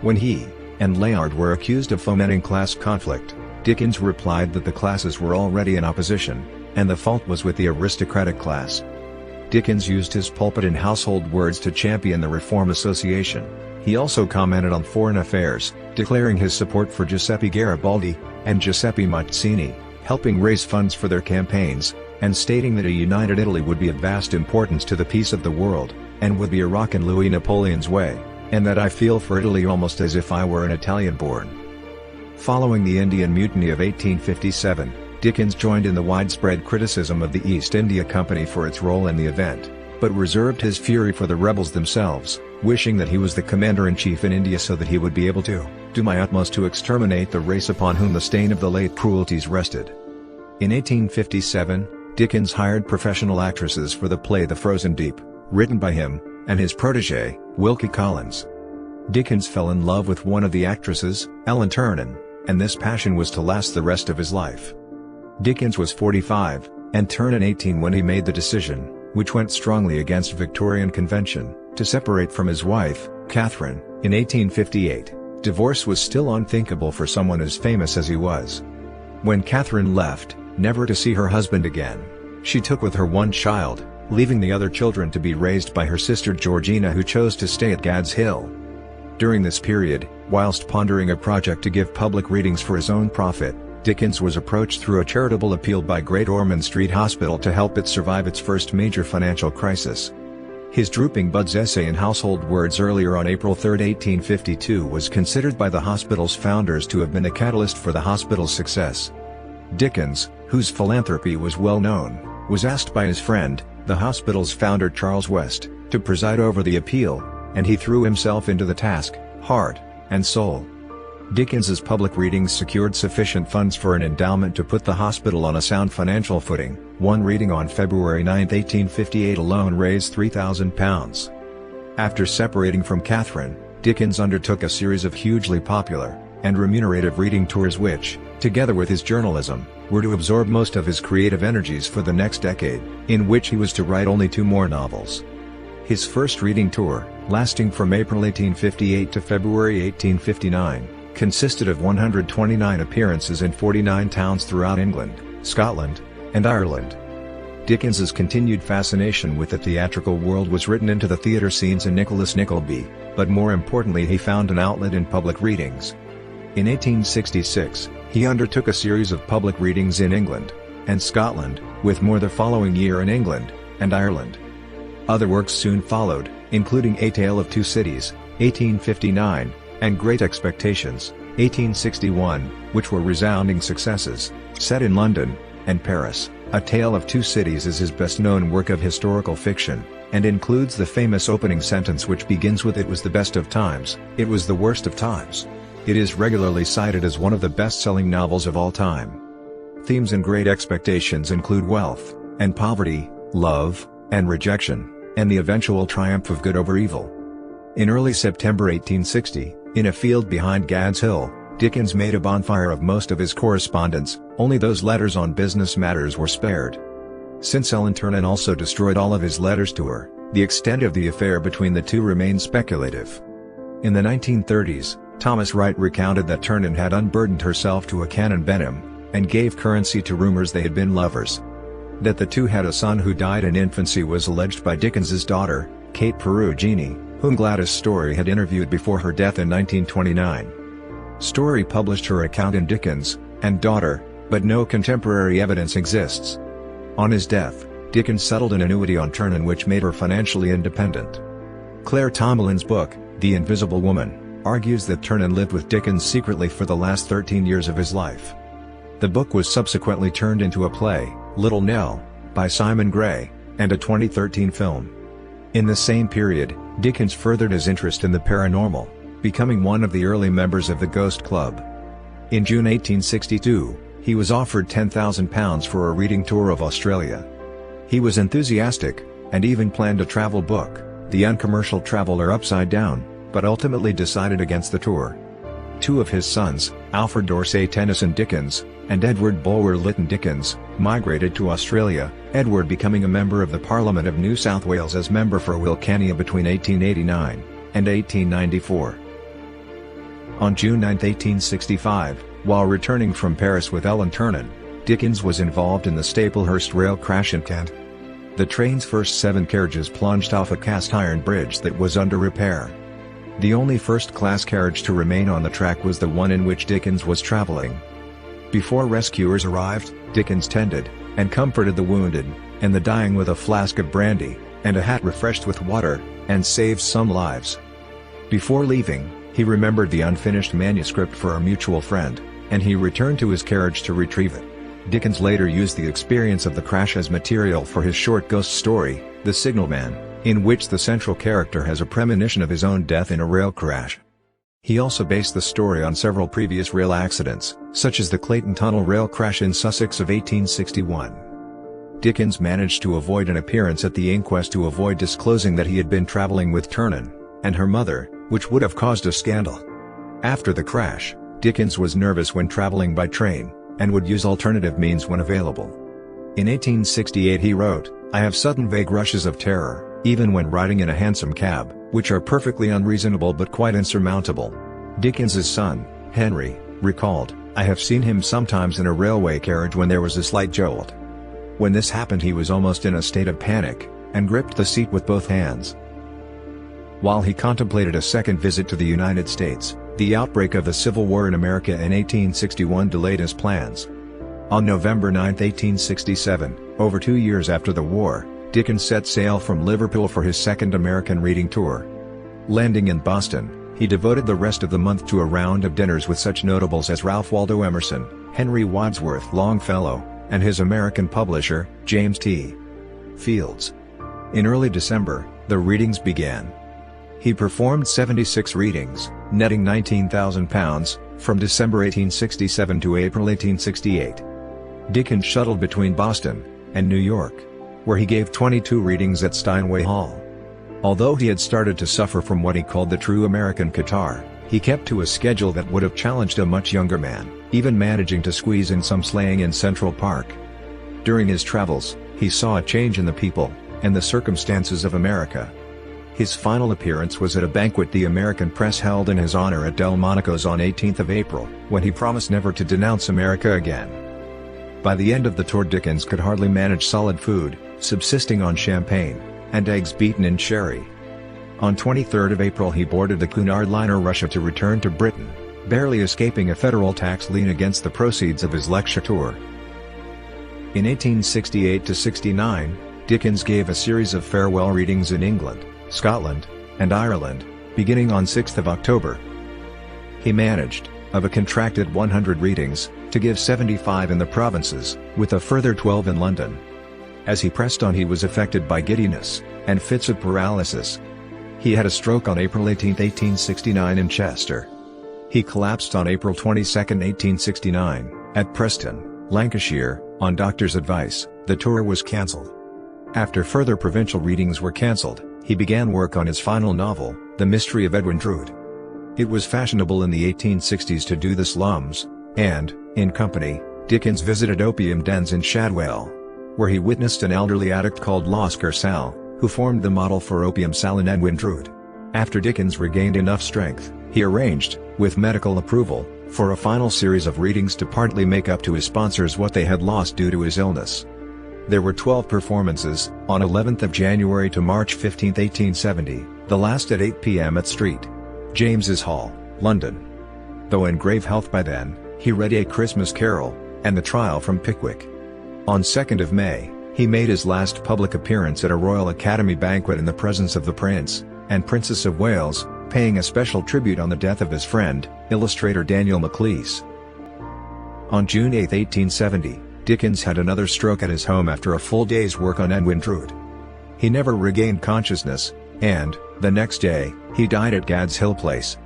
When he and Layard were accused of fomenting class conflict, Dickens replied that the classes were already in opposition, and the fault was with the aristocratic class. Dickens used his pulpit in Household Words to champion the Reform Association. He also commented on foreign affairs, declaring his support for Giuseppe Garibaldi and Giuseppe Mazzini, helping raise funds for their campaigns, and stating that a united Italy would be of vast importance to the peace of the world, and would be a rock in Louis Napoleon's way, and that I feel for Italy almost as if I were an Italian born. Following the Indian Mutiny of 1857, Dickens joined in the widespread criticism of the East India Company for its role in the event, but reserved his fury for the rebels themselves, wishing that he was the commander-in-chief in India so that he would be able to do my utmost to exterminate the race upon whom the stain of the late cruelties rested. In 1857, Dickens hired professional actresses for the play The Frozen Deep, written by him and his protégé, Wilkie Collins. Dickens fell in love with one of the actresses, Ellen Ternan, and this passion was to last the rest of his life. Dickens was 45, and Ternan 18 when he made the decision, which went strongly against Victorian convention, to separate from his wife, Catherine, in 1858. Divorce was still unthinkable for someone as famous as he was. When Catherine left, never to see her husband again, she took with her one child, leaving the other children to be raised by her sister Georgina, who chose to stay at Gad's Hill. During this period, whilst pondering a project to give public readings for his own profit, Dickens was approached through a charitable appeal by Great Ormond Street Hospital to help it survive its first major financial crisis. His Drooping Buds essay in Household Words earlier on April 3, 1852 was considered by the hospital's founders to have been a catalyst for the hospital's success. Dickens, whose philanthropy was well known, was asked by his friend, the hospital's founder Charles West, to preside over the appeal, and he threw himself into the task, heart and soul. Dickens's public readings secured sufficient funds for an endowment to put the hospital on a sound financial footing. One reading on February 9, 1858 alone raised £3,000. After separating from Catherine, Dickens undertook a series of hugely popular and remunerative reading tours which, together with his journalism, were to absorb most of his creative energies for the next decade, in which he was to write only 2 more novels. His first reading tour, lasting from April 1858 to February 1859, consisted of 129 appearances in 49 towns throughout England, Scotland, and Ireland. Dickens's continued fascination with the theatrical world was written into the theatre scenes in Nicholas Nickleby, but more importantly he found an outlet in public readings. In 1866, he undertook a series of public readings in England and Scotland, with more the following year in England and Ireland. Other works soon followed, including A Tale of Two Cities, 1859, and Great Expectations, 1861, which were resounding successes, set in London and Paris. A Tale of Two Cities is his best-known work of historical fiction, and includes the famous opening sentence which begins with "It was the best of times, it was the worst of times." It is regularly cited as one of the best-selling novels of all time. Themes in Great Expectations include wealth and poverty, love and rejection, and the eventual triumph of good over evil. In early September 1860, in a field behind Gad's Hill, Dickens made a bonfire of most of his correspondence, only those letters on business matters were spared. Since Ellen Ternan also destroyed all of his letters to her, the extent of the affair between the two remains speculative. In the 1930s, Thomas Wright recounted that Ternan had unburdened herself to a Canon Benham, and gave currency to rumors they had been lovers. That the two had a son who died in infancy was alleged by Dickens's daughter, Kate Perugini, whom Gladys Story had interviewed before her death in 1929. Story published her account in Dickens and Daughter, but no contemporary evidence exists. On his death, Dickens settled an annuity on Ternan which made her financially independent. Claire Tomlin's book, The Invisible Woman, argues that Ternan lived with Dickens secretly for the last 13 years of his life. The book was subsequently turned into a play, Little Nell, by Simon Gray, and a 2013 film. In the same period, Dickens furthered his interest in the paranormal, becoming one of the early members of the Ghost Club. In June 1862, he was offered £10,000 for a reading tour of Australia. He was enthusiastic, and even planned a travel book, The Uncommercial Traveller Upside Down, but ultimately decided against the tour. Two of his sons, Alfred Dorsey Tennyson Dickens, and Edward Bulwer Lytton Dickens, migrated to Australia, Edward becoming a member of the Parliament of New South Wales as member for Wilcannia between 1889 and 1894. On June 9, 1865, while returning from Paris with Ellen Ternan, Dickens was involved in the Staplehurst rail crash in Kent. The train's first 7 carriages plunged off a cast-iron bridge that was under repair. The only first-class carriage to remain on the track was the one in which Dickens was traveling. Before rescuers arrived, Dickens tended and comforted the wounded and the dying with a flask of brandy and a hat refreshed with water, and saved some lives. Before leaving, he remembered the unfinished manuscript for a mutual friend, and he returned to his carriage to retrieve it. Dickens later used the experience of the crash as material for his short ghost story, The Signalman, in which the central character has a premonition of his own death in a rail crash. He also based the story on several previous rail accidents, such as the Clayton Tunnel rail crash in Sussex of 1861. Dickens managed to avoid an appearance at the inquest to avoid disclosing that he had been traveling with Ternan and her mother, which would have caused a scandal. After the crash, Dickens was nervous when traveling by train, and would use alternative means when available. In 1868 he wrote, "I have sudden vague rushes of terror, even when riding in a hansom cab, which are perfectly unreasonable but quite insurmountable." Dickens's son, Henry, recalled, "I have seen him sometimes in a railway carriage when there was a slight jolt. When this happened he was almost in a state of panic, and gripped the seat with both hands." While he contemplated a second visit to the United States, the outbreak of the Civil War in America in 1861 delayed his plans. On November 9, 1867, over 2 years after the war, Dickens set sail from Liverpool for his second American reading tour. Landing in Boston, he devoted the rest of the month to a round of dinners with such notables as Ralph Waldo Emerson, Henry Wadsworth Longfellow, and his American publisher, James T. Fields. In early December, the readings began. He performed 76 readings, netting £19,000, from December 1867 to April 1868. Dickens shuttled between Boston and New York, where he gave 22 readings at Steinway Hall. Although he had started to suffer from what he called the true American catarrh, he kept to a schedule that would have challenged a much younger man, even managing to squeeze in some sleighing in Central Park. During his travels, he saw a change in the people and the circumstances of America. His final appearance was at a banquet the American press held in his honor at Delmonico's on 18th of April, when he promised never to denounce America again. By the end of the tour Dickens could hardly manage solid food, subsisting on champagne and eggs beaten in sherry. On 23rd of April he boarded the Cunard liner Russia to return to Britain, barely escaping a federal tax lien against the proceeds of his lecture tour. In 1868–69, Dickens gave a series of farewell readings in England, Scotland, and Ireland, beginning on 6th of October. He managed, of a contracted 100 readings, to give 75 in the provinces, with a further 12 in London. As he pressed on he was affected by giddiness and fits of paralysis. He had a stroke on April 18, 1869 in Chester. He collapsed on April 22, 1869, at Preston, Lancashire. On doctor's advice, the tour was cancelled. After further provincial readings were cancelled, he began work on his final novel, The Mystery of Edwin Drood. It was fashionable in the 1860s to do the slums, and, in company, Dickens visited opium dens in Shadwell, where he witnessed an elderly addict called Oscar Sal, who formed the model for opium Sal in Edwin Drood. After Dickens regained enough strength, he arranged, with medical approval, for a final series of readings to partly make up to his sponsors what they had lost due to his illness. There were 12 performances, on 11th of January to March 15, 1870, the last at 8 p.m. at St. James's Hall, London. Though in grave health by then, he read A Christmas Carol, and The Trial from Pickwick. On 2nd of May, he made his last public appearance at a Royal Academy banquet in the presence of the Prince and Princess of Wales, paying a special tribute on the death of his friend, illustrator Daniel Maclise. On June 8, 1870, Dickens had another stroke at his home after a full day's work on Edwin Drood. He never regained consciousness, and, the next day, he died at Gad's Hill Place.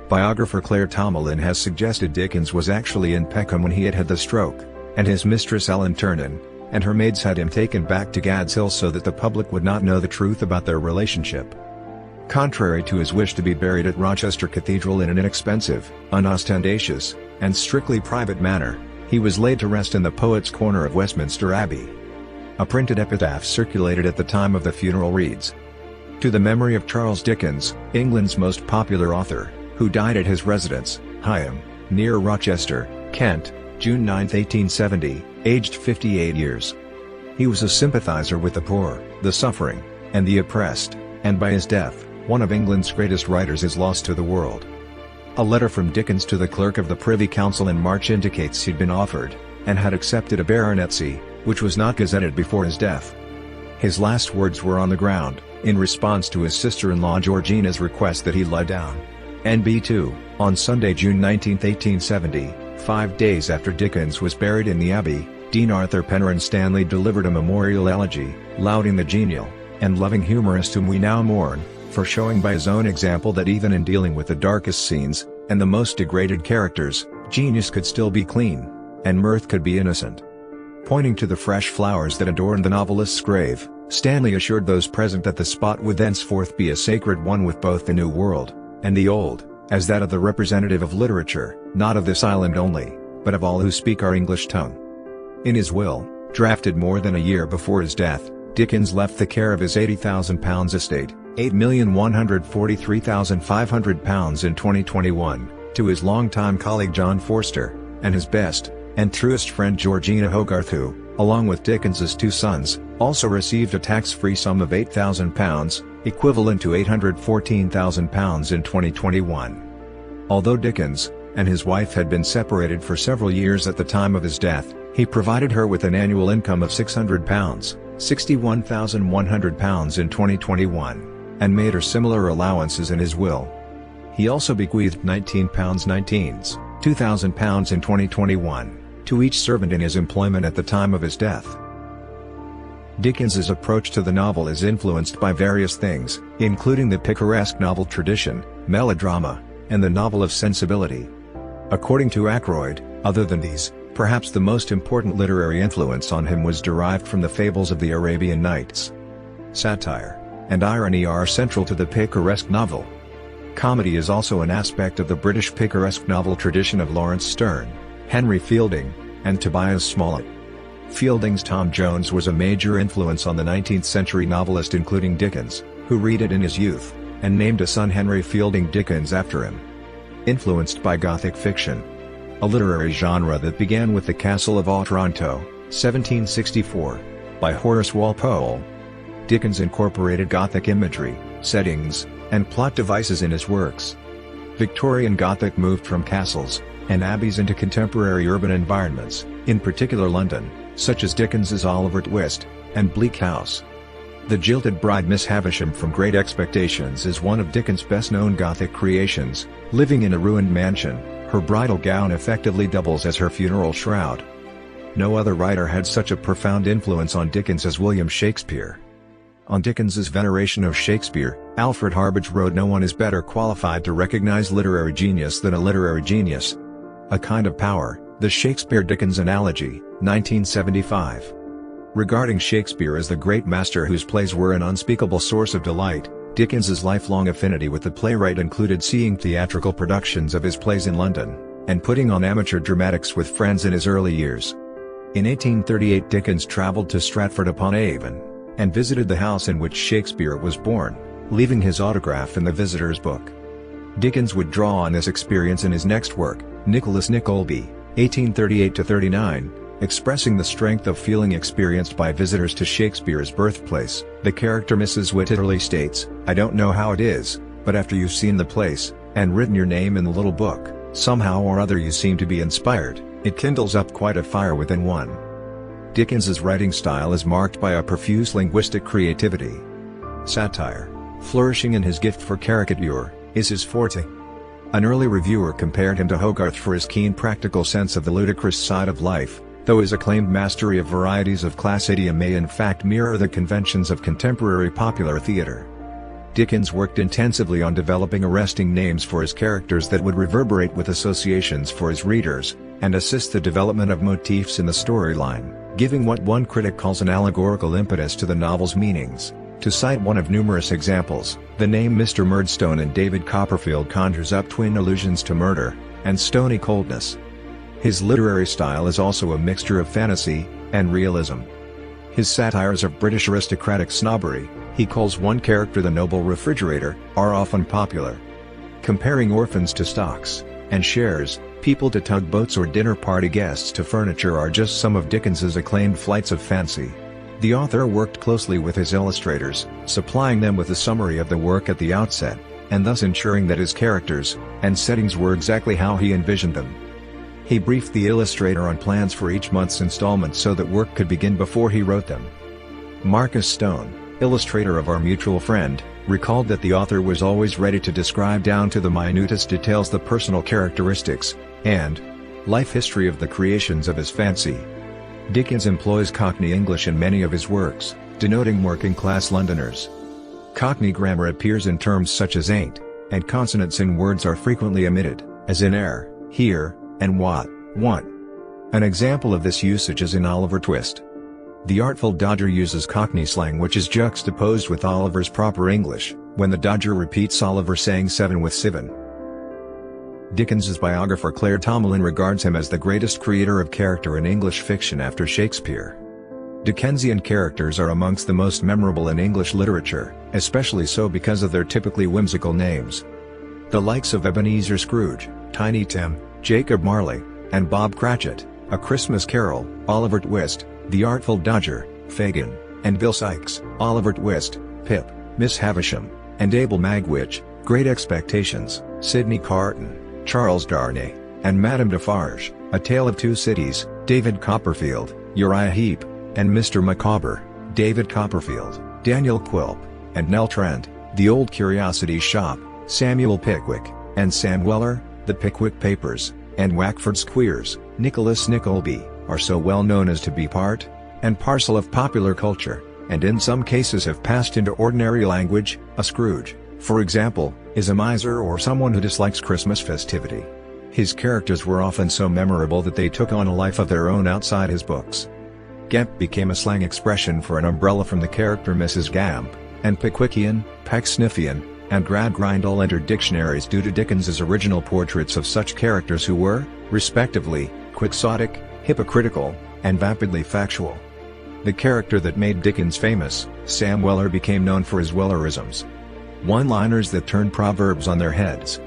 Biographer Claire Tomalin has suggested Dickens was actually in Peckham when he had the stroke, and his mistress Ellen Ternan and her maids had him taken back to Gad's Hill so that the public would not know the truth about their relationship. Contrary to his wish to be buried at Rochester Cathedral in an inexpensive, unostentatious, and strictly private manner, he was laid to rest in the Poets' Corner of Westminster Abbey. A printed epitaph circulated at the time of the funeral reads, "To the memory of Charles Dickens, England's most popular author, who died at his residence, Higham, near Rochester, Kent, June 9, 1870, aged 58 years. He was a sympathizer with the poor, the suffering, and the oppressed, and by his death, one of England's greatest writers is lost to the world." A letter from Dickens to the clerk of the Privy Council in March indicates he'd been offered, and had accepted a baronetcy, which was not gazetted before his death. His last words were on the ground, in response to his sister-in-law Georgina's request that he lie down. NB2, on Sunday, June 19, 1870, 5 days after Dickens was buried in the Abbey, Dean Arthur Penrhyn Stanley delivered a memorial elegy, lauding the genial and loving humorist whom we now mourn, for showing by his own example that even in dealing with the darkest scenes, and the most degraded characters, genius could still be clean, and mirth could be innocent. Pointing to the fresh flowers that adorned the novelist's grave, Stanley assured those present that the spot would thenceforth be a sacred one with both the New World and the Old, as that of the representative of literature, not of this island only, but of all who speak our English tongue. In his will, drafted more than a year before his death, Dickens left the care of his £80,000 estate, £8,143,500 in 2021, to his longtime colleague John Forster, and his best and truest friend Georgina Hogarth, who, along with Dickens's 2 sons, also received a tax-free sum of £8,000, equivalent to £814,000 in 2021. Although Dickens and his wife had been separated for several years at the time of his death, he provided her with an annual income of £600, £61,100 in 2021, and made her similar allowances in his will. He also bequeathed £19.19, £2,000 in 2021, to each servant in his employment at the time of his death. Dickens's approach to the novel is influenced by various things, including the picaresque novel tradition, melodrama, and the novel of sensibility. According to Ackroyd, other than these, perhaps the most important literary influence on him was derived from the fables of the Arabian Nights. Satire and irony are central to the picaresque novel. Comedy is also an aspect of the British picaresque novel tradition of Lawrence Sterne, Henry Fielding, and Tobias Smollett. Fielding's Tom Jones was a major influence on the 19th-century novelist, including Dickens, who read it in his youth, and named a son Henry Fielding Dickens after him. Influenced by Gothic fiction, a literary genre that began with The Castle of Otranto, 1764, by Horace Walpole, Dickens incorporated Gothic imagery, settings, and plot devices in his works. Victorian Gothic moved from castles and abbeys into contemporary urban environments, in particular London, such as Dickens's Oliver Twist and Bleak House. The Jilted Bride Miss Havisham from Great Expectations is one of Dickens' best-known Gothic creations. Living in a ruined mansion, her bridal gown effectively doubles as her funeral shroud. No other writer had such a profound influence on Dickens as William Shakespeare. On Dickens's veneration of Shakespeare, Alfred Harbridge wrote, "No one is better qualified to recognize literary genius than a literary genius. A kind of power," the Shakespeare-Dickens analogy, 1975. Regarding Shakespeare as the great master whose plays were an unspeakable source of delight, Dickens's lifelong affinity with the playwright included seeing theatrical productions of his plays in London, and putting on amateur dramatics with friends in his early years. In 1838 Dickens travelled to Stratford-upon-Avon, and visited the house in which Shakespeare was born, leaving his autograph in the visitor's book. Dickens would draw on this experience in his next work, Nicholas Nickleby, 1838-39, expressing the strength of feeling experienced by visitors to Shakespeare's birthplace. The character Mrs. Wititterly states, "I don't know how it is, but after you've seen the place, and written your name in the little book, somehow or other you seem to be inspired, it kindles up quite a fire within one." Dickens's writing style is marked by a profuse linguistic creativity. Satire, flourishing in his gift for caricature, is his forte. An early reviewer compared him to Hogarth for his keen practical sense of the ludicrous side of life, though his acclaimed mastery of varieties of class idiom may in fact mirror the conventions of contemporary popular theatre. Dickens worked intensively on developing arresting names for his characters that would reverberate with associations for his readers, and assist the development of motifs in the storyline, giving what one critic calls an allegorical impetus to the novel's meanings. To cite one of numerous examples, the name Mr. Murdstone in David Copperfield conjures up twin allusions to murder, and stony coldness. His literary style is also a mixture of fantasy and realism. His satires of British aristocratic snobbery, he calls one character the noble refrigerator, are often popular. Comparing orphans to stocks, and shares, people to tugboats or dinner party guests to furniture are just some of Dickens's acclaimed flights of fancy. The author worked closely with his illustrators, supplying them with a summary of the work at the outset, and thus ensuring that his characters and settings were exactly how he envisioned them. He briefed the illustrator on plans for each month's installment so that work could begin before he wrote them. Marcus Stone, illustrator of Our Mutual Friend, recalled that the author was always ready to describe down to the minutest details the personal characteristics and life history of the creations of his fancy. Dickens employs Cockney English in many of his works, denoting working-class Londoners. Cockney grammar appears in terms such as ain't, and consonants in words are frequently omitted, as in air, here, and what, want. An example of this usage is in Oliver Twist. The Artful Dodger uses Cockney slang which is juxtaposed with Oliver's proper English, when the Dodger repeats Oliver saying 7 with 7. Dickens's biographer Claire Tomalin regards him as the greatest creator of character in English fiction after Shakespeare. Dickensian characters are amongst the most memorable in English literature, especially so because of their typically whimsical names. The likes of Ebenezer Scrooge, Tiny Tim, Jacob Marley, and Bob Cratchit, A Christmas Carol, Oliver Twist, The Artful Dodger, Fagin, and Bill Sikes, Oliver Twist, Pip, Miss Havisham, and Abel Magwitch, Great Expectations, Sidney Carton, Charles Darnay, and Madame Defarge, A Tale of Two Cities, David Copperfield, Uriah Heep, and Mr. Micawber, David Copperfield, Daniel Quilp, and Nell Trent, The Old Curiosity Shop, Samuel Pickwick, and Sam Weller, The Pickwick Papers, and Wackford Squeers, Nicholas Nickleby, are so well known as to be part and parcel of popular culture, and in some cases have passed into ordinary language. A Scrooge, for example, is a miser or someone who dislikes Christmas festivity. His characters were often so memorable that they took on a life of their own outside his books. Gamp became a slang expression for an umbrella from the character Mrs. Gamp, and Pickwickian, Pecksniffian, and Gradgrind all entered dictionaries due to Dickens's original portraits of such characters who were, respectively, quixotic, hypocritical, and vapidly factual. The character that made Dickens famous, Sam Weller, became known for his Wellerisms, one-liners that turned proverbs on their heads.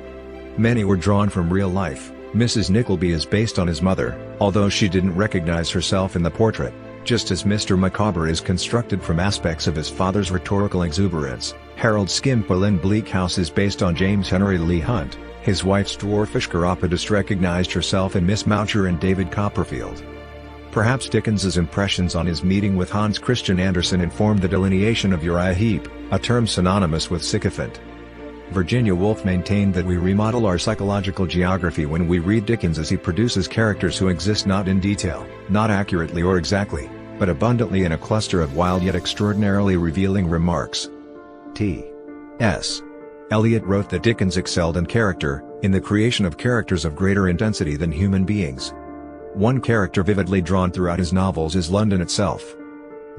Many were drawn from real life. Mrs. Nickleby is based on his mother, although she didn't recognize herself in the portrait, just as Mr. Micawber is constructed from aspects of his father's rhetorical exuberance. Harold Skimpole in Bleak House is based on James Henry Leigh Hunt. His wife's dwarfish chiropodist recognized herself in Miss Moucher and David Copperfield. Perhaps Dickens's impressions on his meeting with Hans Christian Andersen informed the delineation of Uriah Heep, a term synonymous with sycophant. Virginia Woolf maintained that we remodel our psychological geography when we read Dickens, as he produces characters who exist not in detail, not accurately or exactly, but abundantly in a cluster of wild yet extraordinarily revealing remarks. T.S. Eliot wrote that Dickens excelled in character, in the creation of characters of greater intensity than human beings. One character vividly drawn throughout his novels is London itself.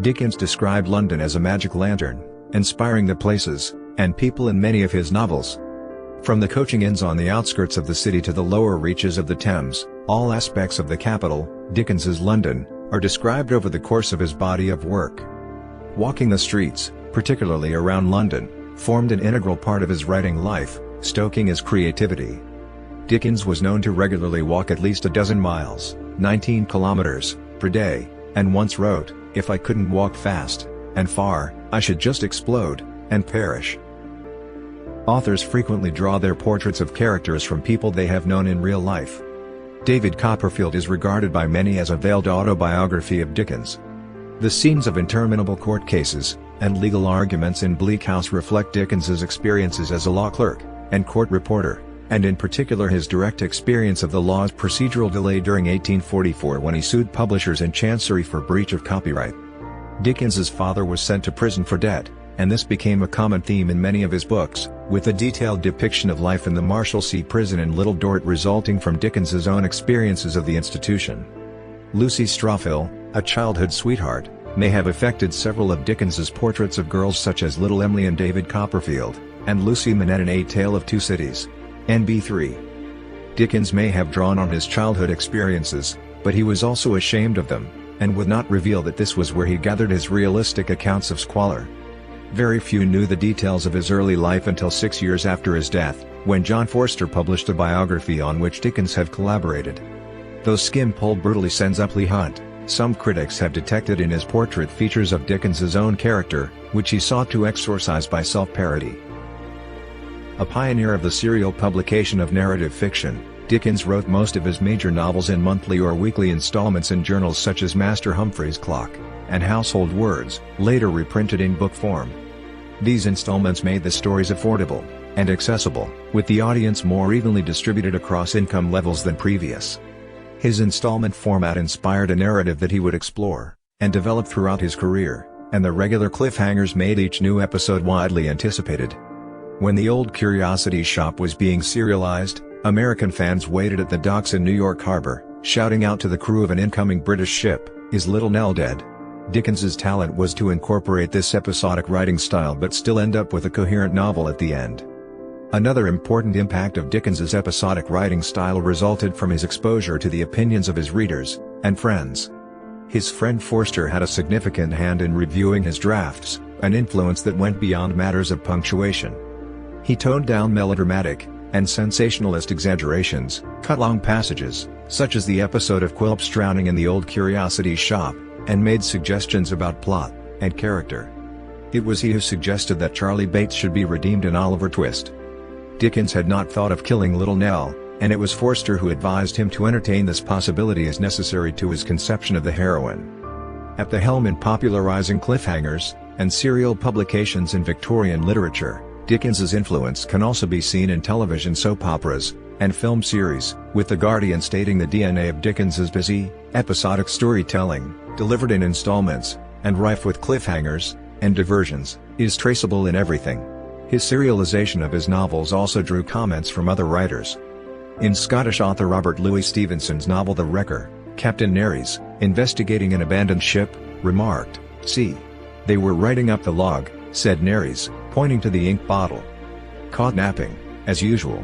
Dickens described London as a magic lantern, inspiring the places and people in many of his novels. From the coaching inns on the outskirts of the city to the lower reaches of the Thames, all aspects of the capital, Dickens's London, are described over the course of his body of work. Walking the streets, particularly around London, formed an integral part of his writing life, stoking his creativity. Dickens was known to regularly walk at least a dozen miles, 19 kilometers, per day, and once wrote, "If I couldn't walk fast and far, I should just explode and perish." Authors frequently draw their portraits of characters from people they have known in real life. David Copperfield is regarded by many as a veiled autobiography of Dickens. The scenes of interminable court cases and legal arguments in Bleak House reflect Dickens's experiences as a law clerk and court reporter, and in particular his direct experience of the law's procedural delay during 1844 when he sued publishers in Chancery for breach of copyright. Dickens's father was sent to prison for debt, and this became a common theme in many of his books, with a detailed depiction of life in the Marshalsea prison in Little Dorrit resulting from Dickens's own experiences of the institution. Lucy Strophill, a childhood sweetheart, may have affected several of Dickens's portraits of girls such as Little Emily and David Copperfield, and Lucy Manette in A Tale of Two Cities. NB3. Dickens may have drawn on his childhood experiences, but he was also ashamed of them, and would not reveal that this was where he gathered his realistic accounts of squalor. Very few knew the details of his early life until 6 years after his death, when John Forster published a biography on which Dickens had collaborated. Though Skimpole brutally sends up Leigh Hunt, some critics have detected in his portrait features of Dickens's own character, which he sought to exorcise by self-parody. A pioneer of the serial publication of narrative fiction, Dickens wrote most of his major novels in monthly or weekly installments in journals such as Master Humphrey's Clock and Household Words, later reprinted in book form. These installments made the stories affordable and accessible, with the audience more evenly distributed across income levels than previous. His installment format inspired a narrative that he would explore and develop throughout his career, and the regular cliffhangers made each new episode widely anticipated. When The Old Curiosity Shop was being serialized, American fans waited at the docks in New York Harbor, shouting out to the crew of an incoming British ship, "Is Little Nell dead?" Dickens's talent was to incorporate this episodic writing style but still end up with a coherent novel at the end. Another important impact of Dickens's episodic writing style resulted from his exposure to the opinions of his readers and friends. His friend Forster had a significant hand in reviewing his drafts, an influence that went beyond matters of punctuation. He toned down melodramatic and sensationalist exaggerations, cut long passages, such as the episode of Quilp's drowning in The Old Curiosity Shop, and made suggestions about plot and character. It was he who suggested that Charlie Bates should be redeemed in Oliver Twist. Dickens had not thought of killing Little Nell, and it was Forster who advised him to entertain this possibility as necessary to his conception of the heroine. At the helm in popularizing cliffhangers and serial publications in Victorian literature, Dickens's influence can also be seen in television soap operas and film series, with The Guardian stating the DNA of Dickens's busy, episodic storytelling, delivered in installments, and rife with cliffhangers and diversions, is traceable in everything. His serialization of his novels also drew comments from other writers. In Scottish author Robert Louis Stevenson's novel The Wrecker, Captain Nares, investigating an abandoned ship, remarked, "See. They were writing up the log," said Nares, pointing to the ink bottle. "Caught napping, as usual.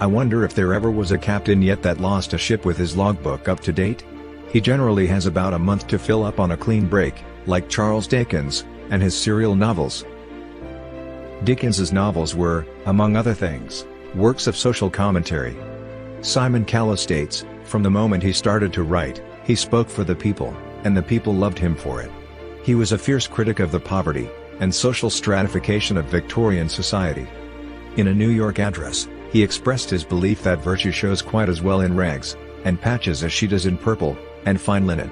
I wonder if there ever was a captain yet that lost a ship with his logbook up to date? He generally has about a month to fill up on a clean break, like Charles Dickens and his serial novels." Dickens's novels were, among other things, works of social commentary. Simon Callow states, "From the moment he started to write, he spoke for the people, and the people loved him for it." He was a fierce critic of the poverty and social stratification of Victorian society. In a New York address, he expressed his belief that virtue shows quite as well in rags and patches as she does in purple and fine linen.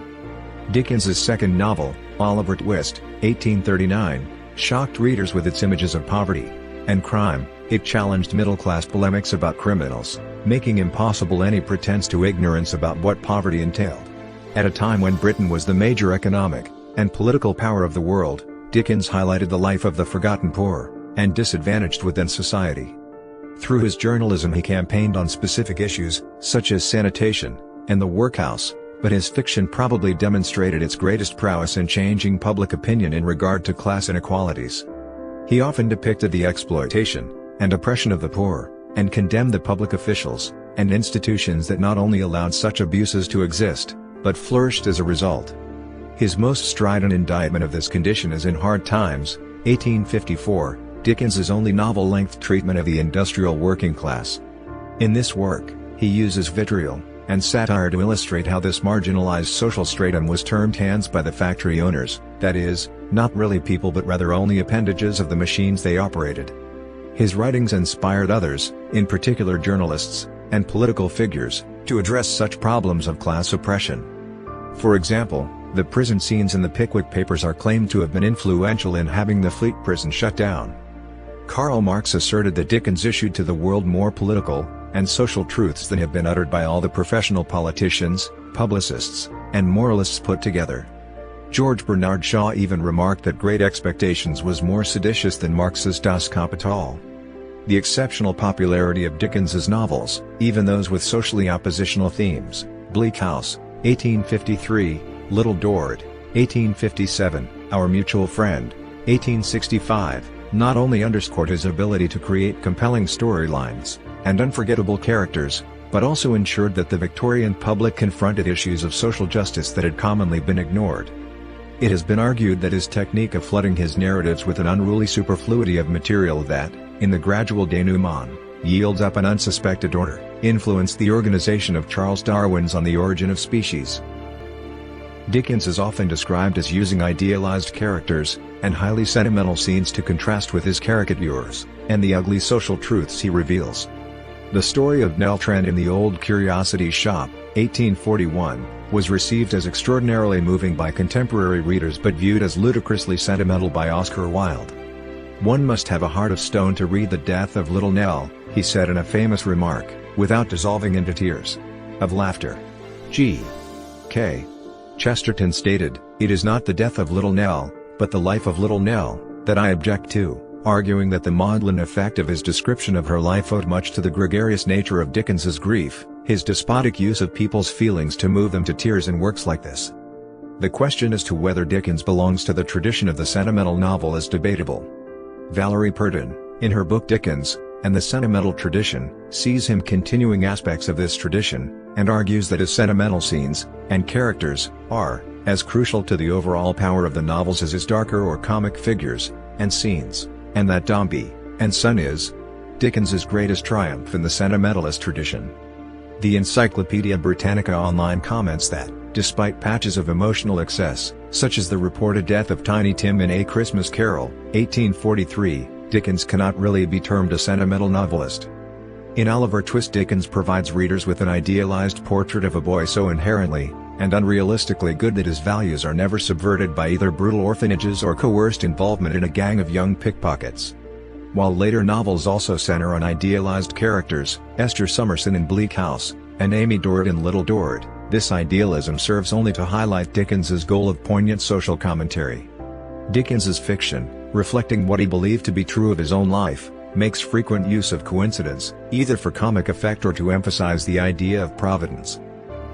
Dickens's second novel, Oliver Twist, 1839, shocked readers with its images of poverty and crime. It challenged middle-class polemics about criminals, making impossible any pretense to ignorance about what poverty entailed. At a time when Britain was the major economic and political power of the world, Dickens highlighted the life of the forgotten poor and disadvantaged within society. Through his journalism he campaigned on specific issues, such as sanitation and the workhouse, but his fiction probably demonstrated its greatest prowess in changing public opinion in regard to class inequalities. He often depicted the exploitation and oppression of the poor, and condemned the public officials and institutions that not only allowed such abuses to exist, but flourished as a result. His most strident indictment of this condition is in Hard Times, 1854, Dickens's only novel-length treatment of the industrial working class. In this work, he uses vitriol and satire to illustrate how this marginalized social stratum was termed hands by the factory owners, that is, not really people but rather only appendages of the machines they operated. His writings inspired others, in particular journalists and political figures, to address such problems of class oppression. For example, the prison scenes in the Pickwick Papers are claimed to have been influential in having the Fleet prison shut down. Karl Marx asserted that Dickens issued to the world more political and social truths than have been uttered by all the professional politicians, publicists, and moralists put together. George Bernard Shaw even remarked that Great Expectations was more seditious than Marx's Das Kapital. The exceptional popularity of Dickens's novels, even those with socially oppositional themes, Bleak House, 1853, Little Dorrit, 1857, Our Mutual Friend, 1865, not only underscored his ability to create compelling storylines and unforgettable characters, but also ensured that the Victorian public confronted issues of social justice that had commonly been ignored. It has been argued that his technique of flooding his narratives with an unruly superfluity of material that, in the gradual denouement, yields up an unsuspected order, influenced the organization of Charles Darwin's On the Origin of Species. Dickens is often described as using idealized characters and highly sentimental scenes to contrast with his caricatures and the ugly social truths he reveals. The story of Nell Trent in the Old Curiosity Shop, 1841, was received as extraordinarily moving by contemporary readers but viewed as ludicrously sentimental by Oscar Wilde. "One must have a heart of stone to read the death of Little Nell," he said in a famous remark, without dissolving into tears of laughter. G.K. Chesterton stated, "It is not the death of Little Nell, but the life of Little Nell, that I object to," arguing that the maudlin effect of his description of her life owed much to the gregarious nature of Dickens's grief, his despotic use of people's feelings to move them to tears in works like this. The question as to whether Dickens belongs to the tradition of the sentimental novel is debatable. Valerie Purton, in her book Dickens and the Sentimental Tradition, sees him continuing aspects of this tradition, and argues that his sentimental scenes and characters are as crucial to the overall power of the novels as his darker or comic figures and scenes, and that Dombey and Son is Dickens's greatest triumph in the sentimentalist tradition. The Encyclopaedia Britannica Online comments that, despite patches of emotional excess, such as the reported death of Tiny Tim in A Christmas Carol, 1843, Dickens cannot really be termed a sentimental novelist. In Oliver Twist, Dickens provides readers with an idealized portrait of a boy so inherently and unrealistically good that his values are never subverted by either brutal orphanages or coerced involvement in a gang of young pickpockets. While later novels also center on idealized characters, Esther Summerson in Bleak House, and Amy Dorrit in Little Dorrit, this idealism serves only to highlight Dickens's goal of poignant social commentary. Dickens's fiction, reflecting what he believed to be true of his own life, makes frequent use of coincidence, either for comic effect or to emphasize the idea of providence.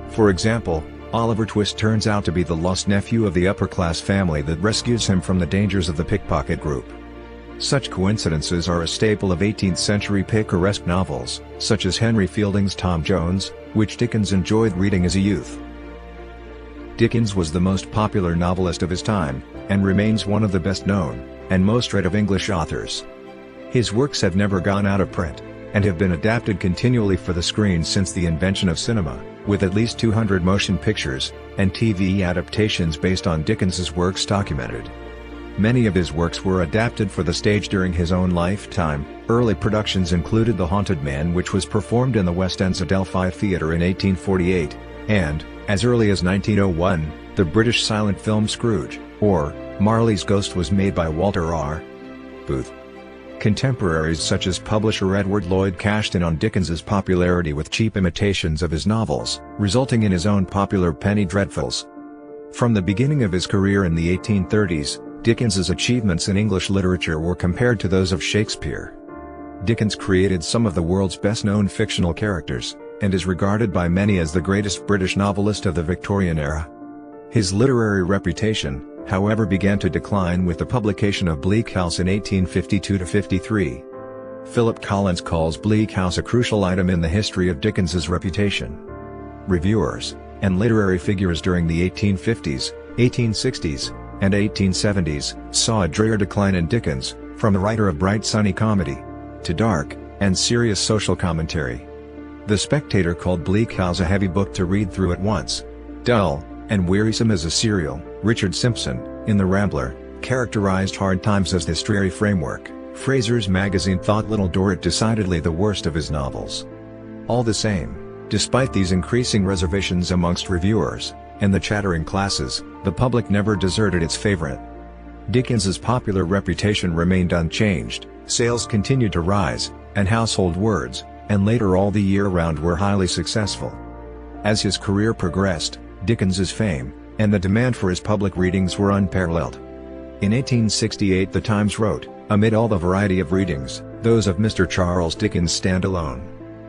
For example, Oliver Twist turns out to be the lost nephew of the upper-class family that rescues him from the dangers of the pickpocket group. Such coincidences are a staple of 18th-century picaresque novels, such as Henry Fielding's Tom Jones, which Dickens enjoyed reading as a youth. Dickens was the most popular novelist of his time, and remains one of the best-known and most read of English authors. His works have never gone out of print, and have been adapted continually for the screen since the invention of cinema, with at least 200 motion pictures and TV adaptations based on Dickens's works documented. Many of his works were adapted for the stage during his own lifetime. Early productions included The Haunted Man, which was performed in the West End's Adelphi Theatre in 1848, and, as early as 1901, the British silent film Scrooge, or Marley's Ghost, was made by Walter R. Booth. Contemporaries such as publisher Edward Lloyd cashed in on Dickens's popularity with cheap imitations of his novels, resulting in his own popular penny dreadfuls. From the beginning of his career in the 1830s, Dickens's achievements in English literature were compared to those of Shakespeare. Dickens created some of the world's best-known fictional characters, and is regarded by many as the greatest British novelist of the Victorian era. His literary reputation however began to decline with the publication of Bleak House in 1852–53. Philip Collins calls Bleak House a crucial item in the history of Dickens's reputation. Reviewers and literary figures during the 1850s, 1860s, and 1870s saw a drear decline in Dickens, from the writer of bright sunny comedy to dark and serious social commentary. The Spectator called Bleak House a heavy book to read through at once. Dull and wearisome as a serial. Richard Simpson, in The Rambler, characterized Hard Times as this dreary framework. Fraser's magazine thought Little Dorrit decidedly the worst of his novels. All the same, despite these increasing reservations amongst reviewers and the chattering classes, the public never deserted its favorite. Dickens's popular reputation remained unchanged, sales continued to rise, and household words, and later all the year round, were highly successful. As his career progressed, Dickens's fame and the demand for his public readings were unparalleled. In 1868 the Times wrote, "Amid all the variety of readings, those of Mr. Charles Dickens stand alone."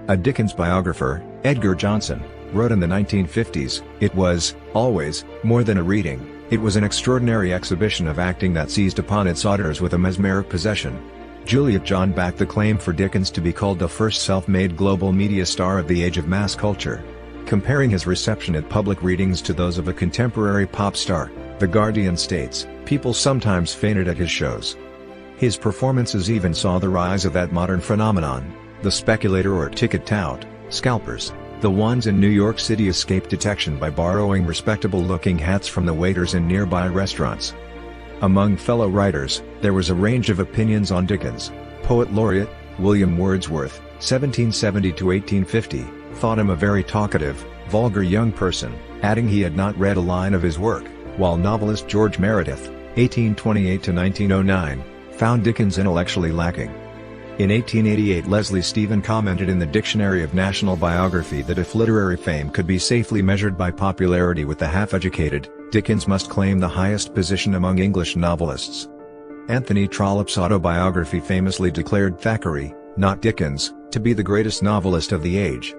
A Dickens biographer, Edgar Johnson, wrote in the 1950s, "It was, always, more than a reading, it was an extraordinary exhibition of acting that seized upon its auditors with a mesmeric possession." Juliet John backed the claim for Dickens to be called the first self-made global media star of the age of mass culture. Comparing his reception at public readings to those of a contemporary pop star, The Guardian states, "People sometimes fainted at his shows." His performances even saw the rise of that modern phenomenon, the speculator or ticket tout, scalpers. The ones in New York City escaped detection by borrowing respectable-looking hats from the waiters in nearby restaurants. Among fellow writers, there was a range of opinions on Dickens. Poet laureate, William Wordsworth, 1770–1850, thought him a very talkative, vulgar young person, adding he had not read a line of his work, while novelist George Meredith, 1828–1909, found Dickens intellectually lacking. In 1888 Leslie Stephen commented in the Dictionary of National Biography that if literary fame could be safely measured by popularity with the half-educated, Dickens must claim the highest position among English novelists. Anthony Trollope's autobiography famously declared Thackeray, not Dickens, to be the greatest novelist of the age.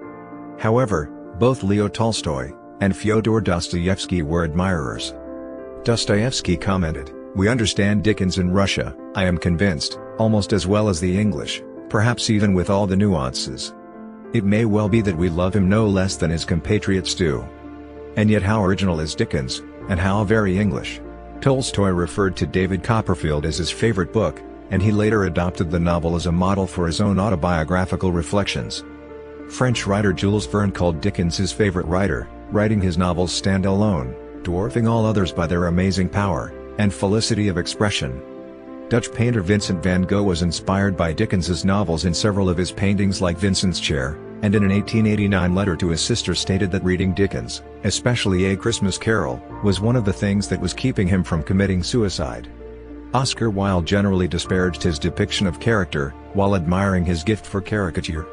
However, both Leo Tolstoy and Fyodor Dostoevsky were admirers. Dostoevsky commented, "We understand Dickens in Russia, I am convinced, almost as well as the English, perhaps even with all the nuances. It may well be that we love him no less than his compatriots do. And yet how original is Dickens, and how very English." Tolstoy referred to David Copperfield as his favorite book, and he later adopted the novel as a model for his own autobiographical reflections. French writer Jules Verne called Dickens his favorite writer, writing his novels stand alone, dwarfing all others by their amazing power and felicity of expression. Dutch painter Vincent van Gogh was inspired by Dickens's novels in several of his paintings like Vincent's Chair, and in an 1889 letter to his sister stated that reading Dickens, especially A Christmas Carol, was one of the things that was keeping him from committing suicide. Oscar Wilde generally disparaged his depiction of character, while admiring his gift for caricature.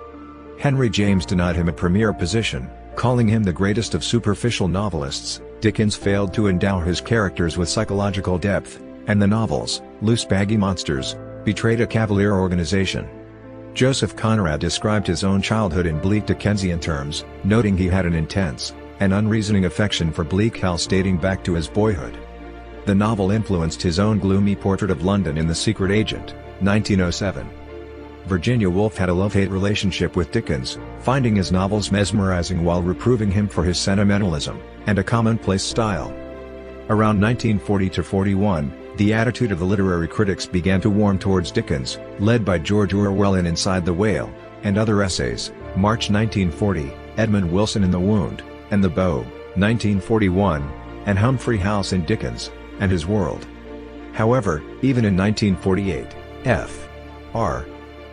Henry James denied him a premier position, calling him the greatest of superficial novelists. Dickens failed to endow his characters with psychological depth, and the novels, loose baggy monsters, betrayed a cavalier organization. Joseph Conrad described his own childhood in bleak Dickensian terms, noting he had an intense and unreasoning affection for Bleak House dating back to his boyhood. The novel influenced his own gloomy portrait of London in The Secret Agent, 1907. Virginia Woolf had a love-hate relationship with Dickens, finding his novels mesmerizing while reproving him for his sentimentalism and a commonplace style. Around 1940–41, the attitude of the literary critics began to warm towards Dickens, led by George Orwell in Inside the Whale, and other essays, March 1940, Edmund Wilson in The Wound, and the Bow, 1941, and Humphrey House in Dickens and His World. However, even in 1948, F.R.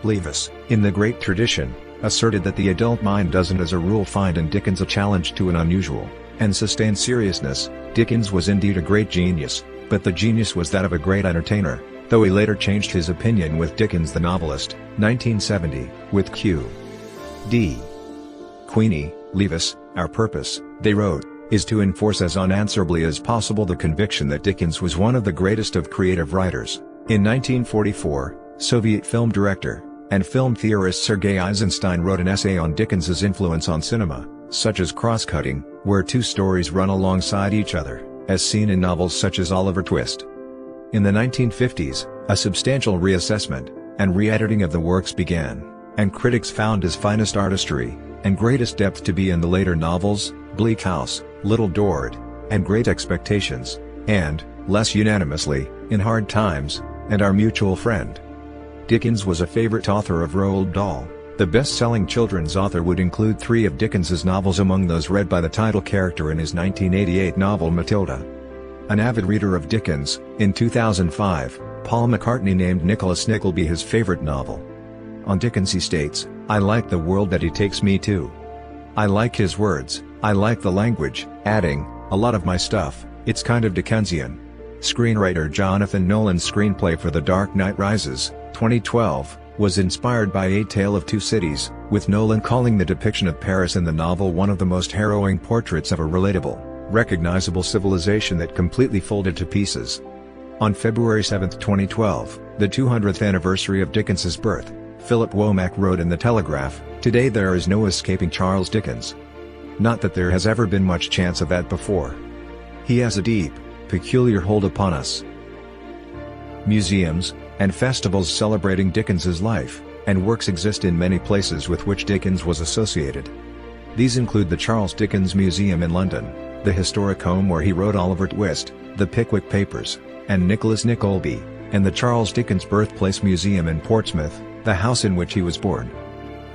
Leavis, in The Great Tradition, asserted that the adult mind doesn't as a rule find in Dickens a challenge to an unusual and sustained seriousness. Dickens was indeed a great genius, but the genius was that of a great entertainer, though he later changed his opinion with Dickens the Novelist, 1970, with Q. D. Queenie, Leavis, "Our purpose," they wrote, "is to enforce as unanswerably as possible the conviction that Dickens was one of the greatest of creative writers." In 1944, Soviet film director and film theorist Sergei Eisenstein wrote an essay on Dickens's influence on cinema, such as Cross-Cutting, where two stories run alongside each other, as seen in novels such as Oliver Twist. In the 1950s, a substantial reassessment and re-editing of the works began, and critics found his finest artistry and greatest depth to be in the later novels, Bleak House, Little Dorrit, and Great Expectations, and, less unanimously, In Hard Times, and Our Mutual Friend. Dickens was a favorite author of Roald Dahl. The best-selling children's author would include 3 of Dickens's novels among those read by the title character in his 1988 novel Matilda. An avid reader of Dickens, in 2005, Paul McCartney named Nicholas Nickleby his favorite novel. On Dickens he states, "I like the world that he takes me to. I like his words, I like the language," adding, "a lot of my stuff, it's kind of Dickensian." Screenwriter Jonathan Nolan's screenplay for The Dark Knight Rises, 2012, was inspired by A Tale of Two Cities, with Nolan calling the depiction of Paris in the novel one of the most harrowing portraits of a relatable, recognizable civilization that completely folded to pieces. On February 7, 2012, the 200th anniversary of Dickens's birth, Philip Womack wrote in The Telegraph, "Today there is no escaping Charles Dickens. Not that there has ever been much chance of that before. He has a deep, peculiar hold upon us." Museums and festivals celebrating Dickens's life and works exist in many places with which Dickens was associated. These include the Charles Dickens Museum in London, the historic home where he wrote Oliver Twist, the Pickwick Papers, and Nicholas Nickleby, and the Charles Dickens Birthplace Museum in Portsmouth, the house in which he was born.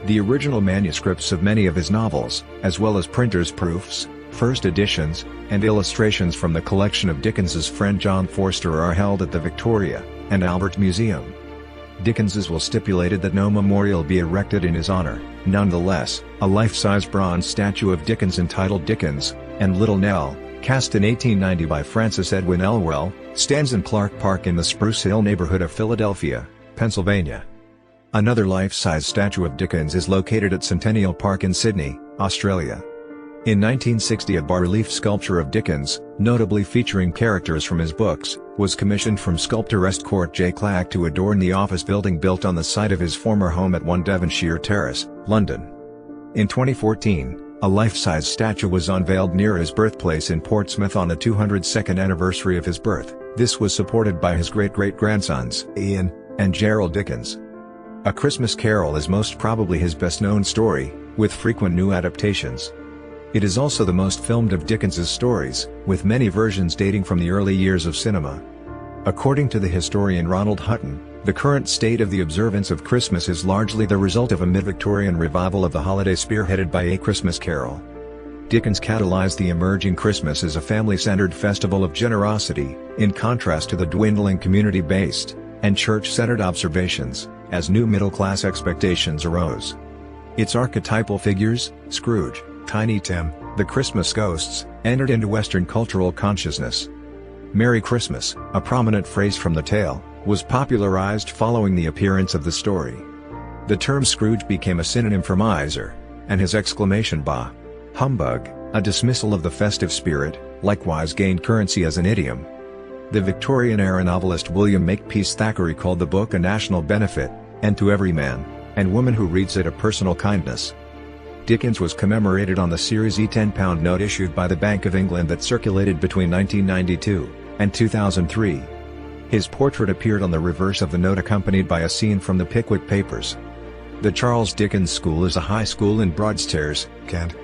The original manuscripts of many of his novels, as well as printers' proofs, first editions, and illustrations from the collection of Dickens's friend John Forster are held at the Victoria and Albert Museum. Dickens's will stipulated that no memorial be erected in his honor. Nonetheless, a life-size bronze statue of Dickens entitled Dickens and Little Nell, cast in 1890 by Francis Edwin Elwell, stands in Clark Park in the Spruce Hill neighborhood of Philadelphia, Pennsylvania. Another life-size statue of Dickens is located at Centennial Park in Sydney, Australia. In 1960 a bas-relief sculpture of Dickens, notably featuring characters from his books, was commissioned from sculptor Estcourt J. Clack to adorn the office building built on the site of his former home at 1 Devonshire Terrace, London. In 2014, a life-size statue was unveiled near his birthplace in Portsmouth on the 202nd anniversary of his birth. This was supported by his great-great-grandsons, Ian and Gerald Dickens. A Christmas Carol is most probably his best-known story, with frequent new adaptations. It is also the most filmed of Dickens's stories, with many versions dating from the early years of cinema. According to the historian Ronald Hutton, the current state of the observance of Christmas is largely the result of a mid-Victorian revival of the holiday spearheaded by A Christmas Carol. Dickens catalyzed the emerging Christmas as a family-centered festival of generosity, in contrast to the dwindling community-based and church-centered observations, as new middle-class expectations arose. Its archetypal figures, Scrooge, Tiny Tim, the Christmas ghosts, entered into Western cultural consciousness. "Merry Christmas," a prominent phrase from the tale, was popularized following the appearance of the story. The term Scrooge became a synonym for miser, and his exclamation "Bah! Humbug!", a dismissal of the festive spirit, likewise gained currency as an idiom. The Victorian-era novelist William Makepeace Thackeray called the book a national benefit, and to every man and woman who reads it a personal kindness. Dickens was commemorated on the Series E £10 note issued by the Bank of England that circulated between 1992 and 2003. His portrait appeared on the reverse of the note accompanied by a scene from the Pickwick Papers. The Charles Dickens School is a high school in Broadstairs, Kent.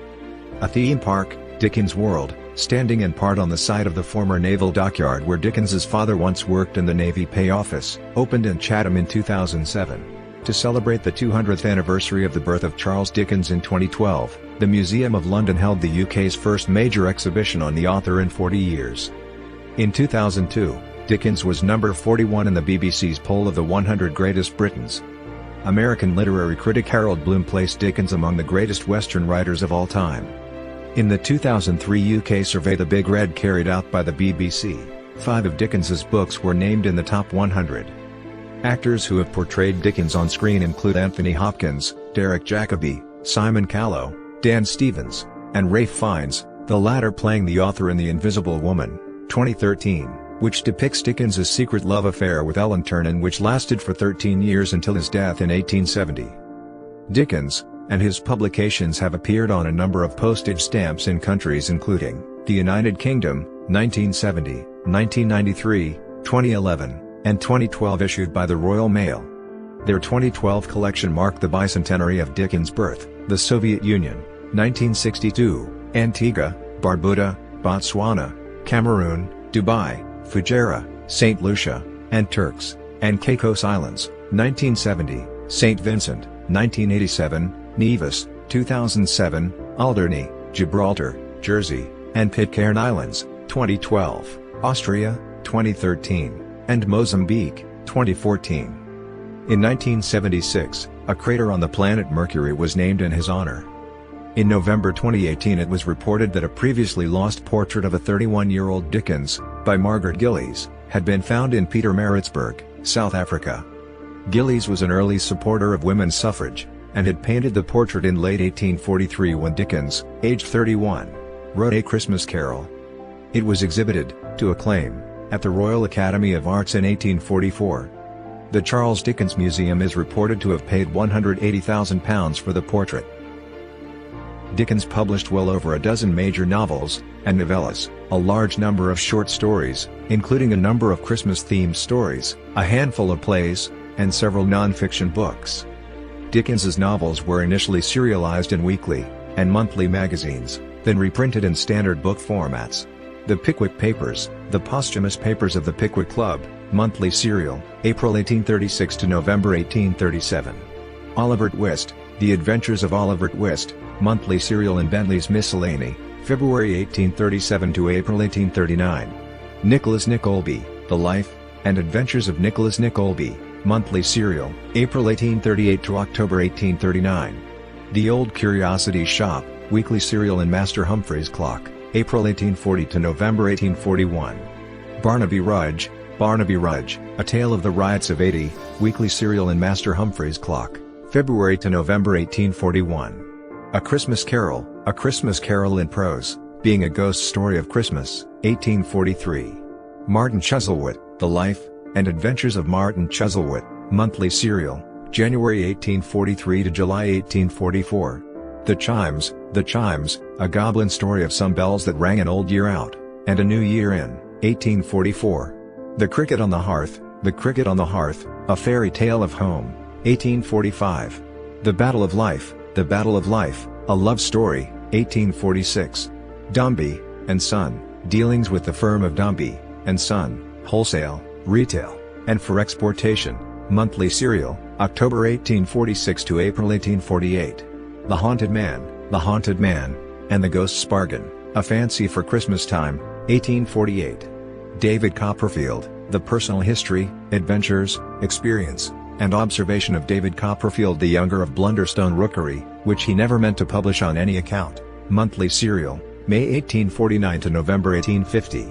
A theme park, Dickens World, standing in part on the site of the former naval dockyard where Dickens's father once worked in the Navy Pay Office, opened in Chatham in 2007. To celebrate the 200th anniversary of the birth of Charles Dickens in 2012, the Museum of London held the UK's first major exhibition on the author in 40 years. In 2002, Dickens was number 41 in the BBC's poll of the 100 Greatest Britons. American literary critic Harold Bloom placed Dickens among the greatest Western writers of all time. In the 2003 UK survey The Big Red carried out by the BBC, 5 of Dickens's books were named in the top 100. Actors who have portrayed Dickens on screen include Anthony Hopkins, Derek Jacobi, Simon Callow, Dan Stevens, and Ralph Fiennes, the latter playing the author in The Invisible Woman, 2013, which depicts Dickens's secret love affair with Ellen Ternan which lasted for 13 years until his death in 1870. Dickens and his publications have appeared on a number of postage stamps in countries including the United Kingdom, 1970, 1993, 2011, and 2012 issued by the Royal Mail. Their 2012 collection marked the bicentenary of Dickens' birth, the Soviet Union, 1962, Antigua, Barbuda, Botswana, Cameroon, Dubai, Fujairah, St. Lucia, and Turks and Caicos Islands, 1970, St. Vincent, 1987, Nevis, 2007, Alderney, Gibraltar, Jersey, and Pitcairn Islands, 2012, Austria, 2013, and Mozambique, 2014. In 1976, a crater on the planet Mercury was named in his honor. In November 2018 it was reported that a previously lost portrait of a 31-year-old Dickens, by Margaret Gillies, had been found in Pietermaritzburg, South Africa. Gillies was an early supporter of women's suffrage, and had painted the portrait in late 1843 when Dickens, aged 31, wrote A Christmas Carol. It was exhibited, to acclaim, at the Royal Academy of Arts in 1844. The Charles Dickens Museum is reported to have paid £180,000 for the portrait. Dickens published well over a dozen major novels and novellas, a large number of short stories, including a number of Christmas-themed stories, a handful of plays, and several non-fiction books. Dickens's novels were initially serialized in weekly and monthly magazines, then reprinted in standard book formats. The Pickwick Papers, the posthumous papers of the Pickwick Club, monthly serial, April 1836 to November 1837. Oliver Twist, The Adventures of Oliver Twist, monthly serial in Bentley's Miscellany, February 1837 to April 1839. Nicholas Nickleby, The Life and Adventures of Nicholas Nickleby, monthly serial, April 1838 to October 1839. The Old Curiosity Shop, weekly serial in Master Humphrey's Clock, April 1840 to November 1841. Barnaby Rudge, A Tale of the Riots of '80, weekly serial in Master Humphrey's Clock, February to November 1841. A Christmas Carol in Prose, Being a Ghost Story of Christmas, 1843. Martin Chuzzlewit, The Life and Adventures of Martin Chuzzlewit, monthly serial, January 1843 to July 1844. The Chimes, A Goblin Story of Some Bells That Rang an Old Year Out, and a New Year In, 1844. The Cricket on the Hearth, A Fairy Tale of Home, 1845. The Battle of Life, A Love Story, 1846. Dombey and Son, Dealings with the Firm of Dombey and Son, Wholesale, Retail, and for Exportation, monthly serial, October 1846 to April 1848. The Haunted Man, and the Ghost's Bargain, A Fancy for Christmas Time, 1848. David Copperfield, The Personal History, Adventures, Experience, and Observation of David Copperfield the Younger of Blunderstone Rookery, which he never meant to publish on any account, monthly serial, May 1849 to November 1850.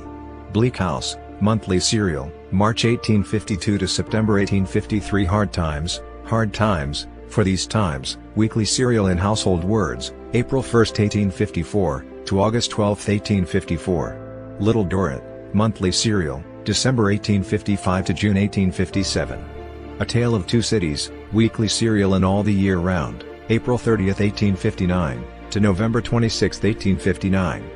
Bleak House, monthly serial, March 1852 to September 1853. Hard Times, For These Times, weekly serial in Household Words, April 1, 1854, to August 12, 1854. Little Dorrit, monthly serial, December 1855 to June 1857. A Tale of Two Cities, weekly serial in All the Year Round, April 30, 1859, to November 26, 1859.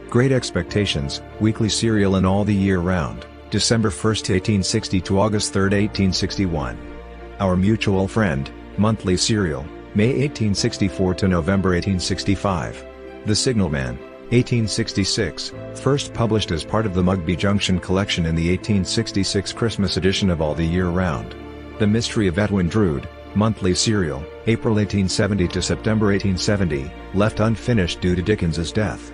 Great Expectations, weekly serial in All the Year Round, December 1, 1860 to August 3, 1861. Our Mutual Friend, monthly serial, May 1864 to November 1865. The Signalman, 1866, first published as part of the Mugby Junction collection in the 1866 Christmas edition of All the Year Round. The Mystery of Edwin Drood, monthly serial, April 1870 to September 1870, left unfinished due to Dickens's death.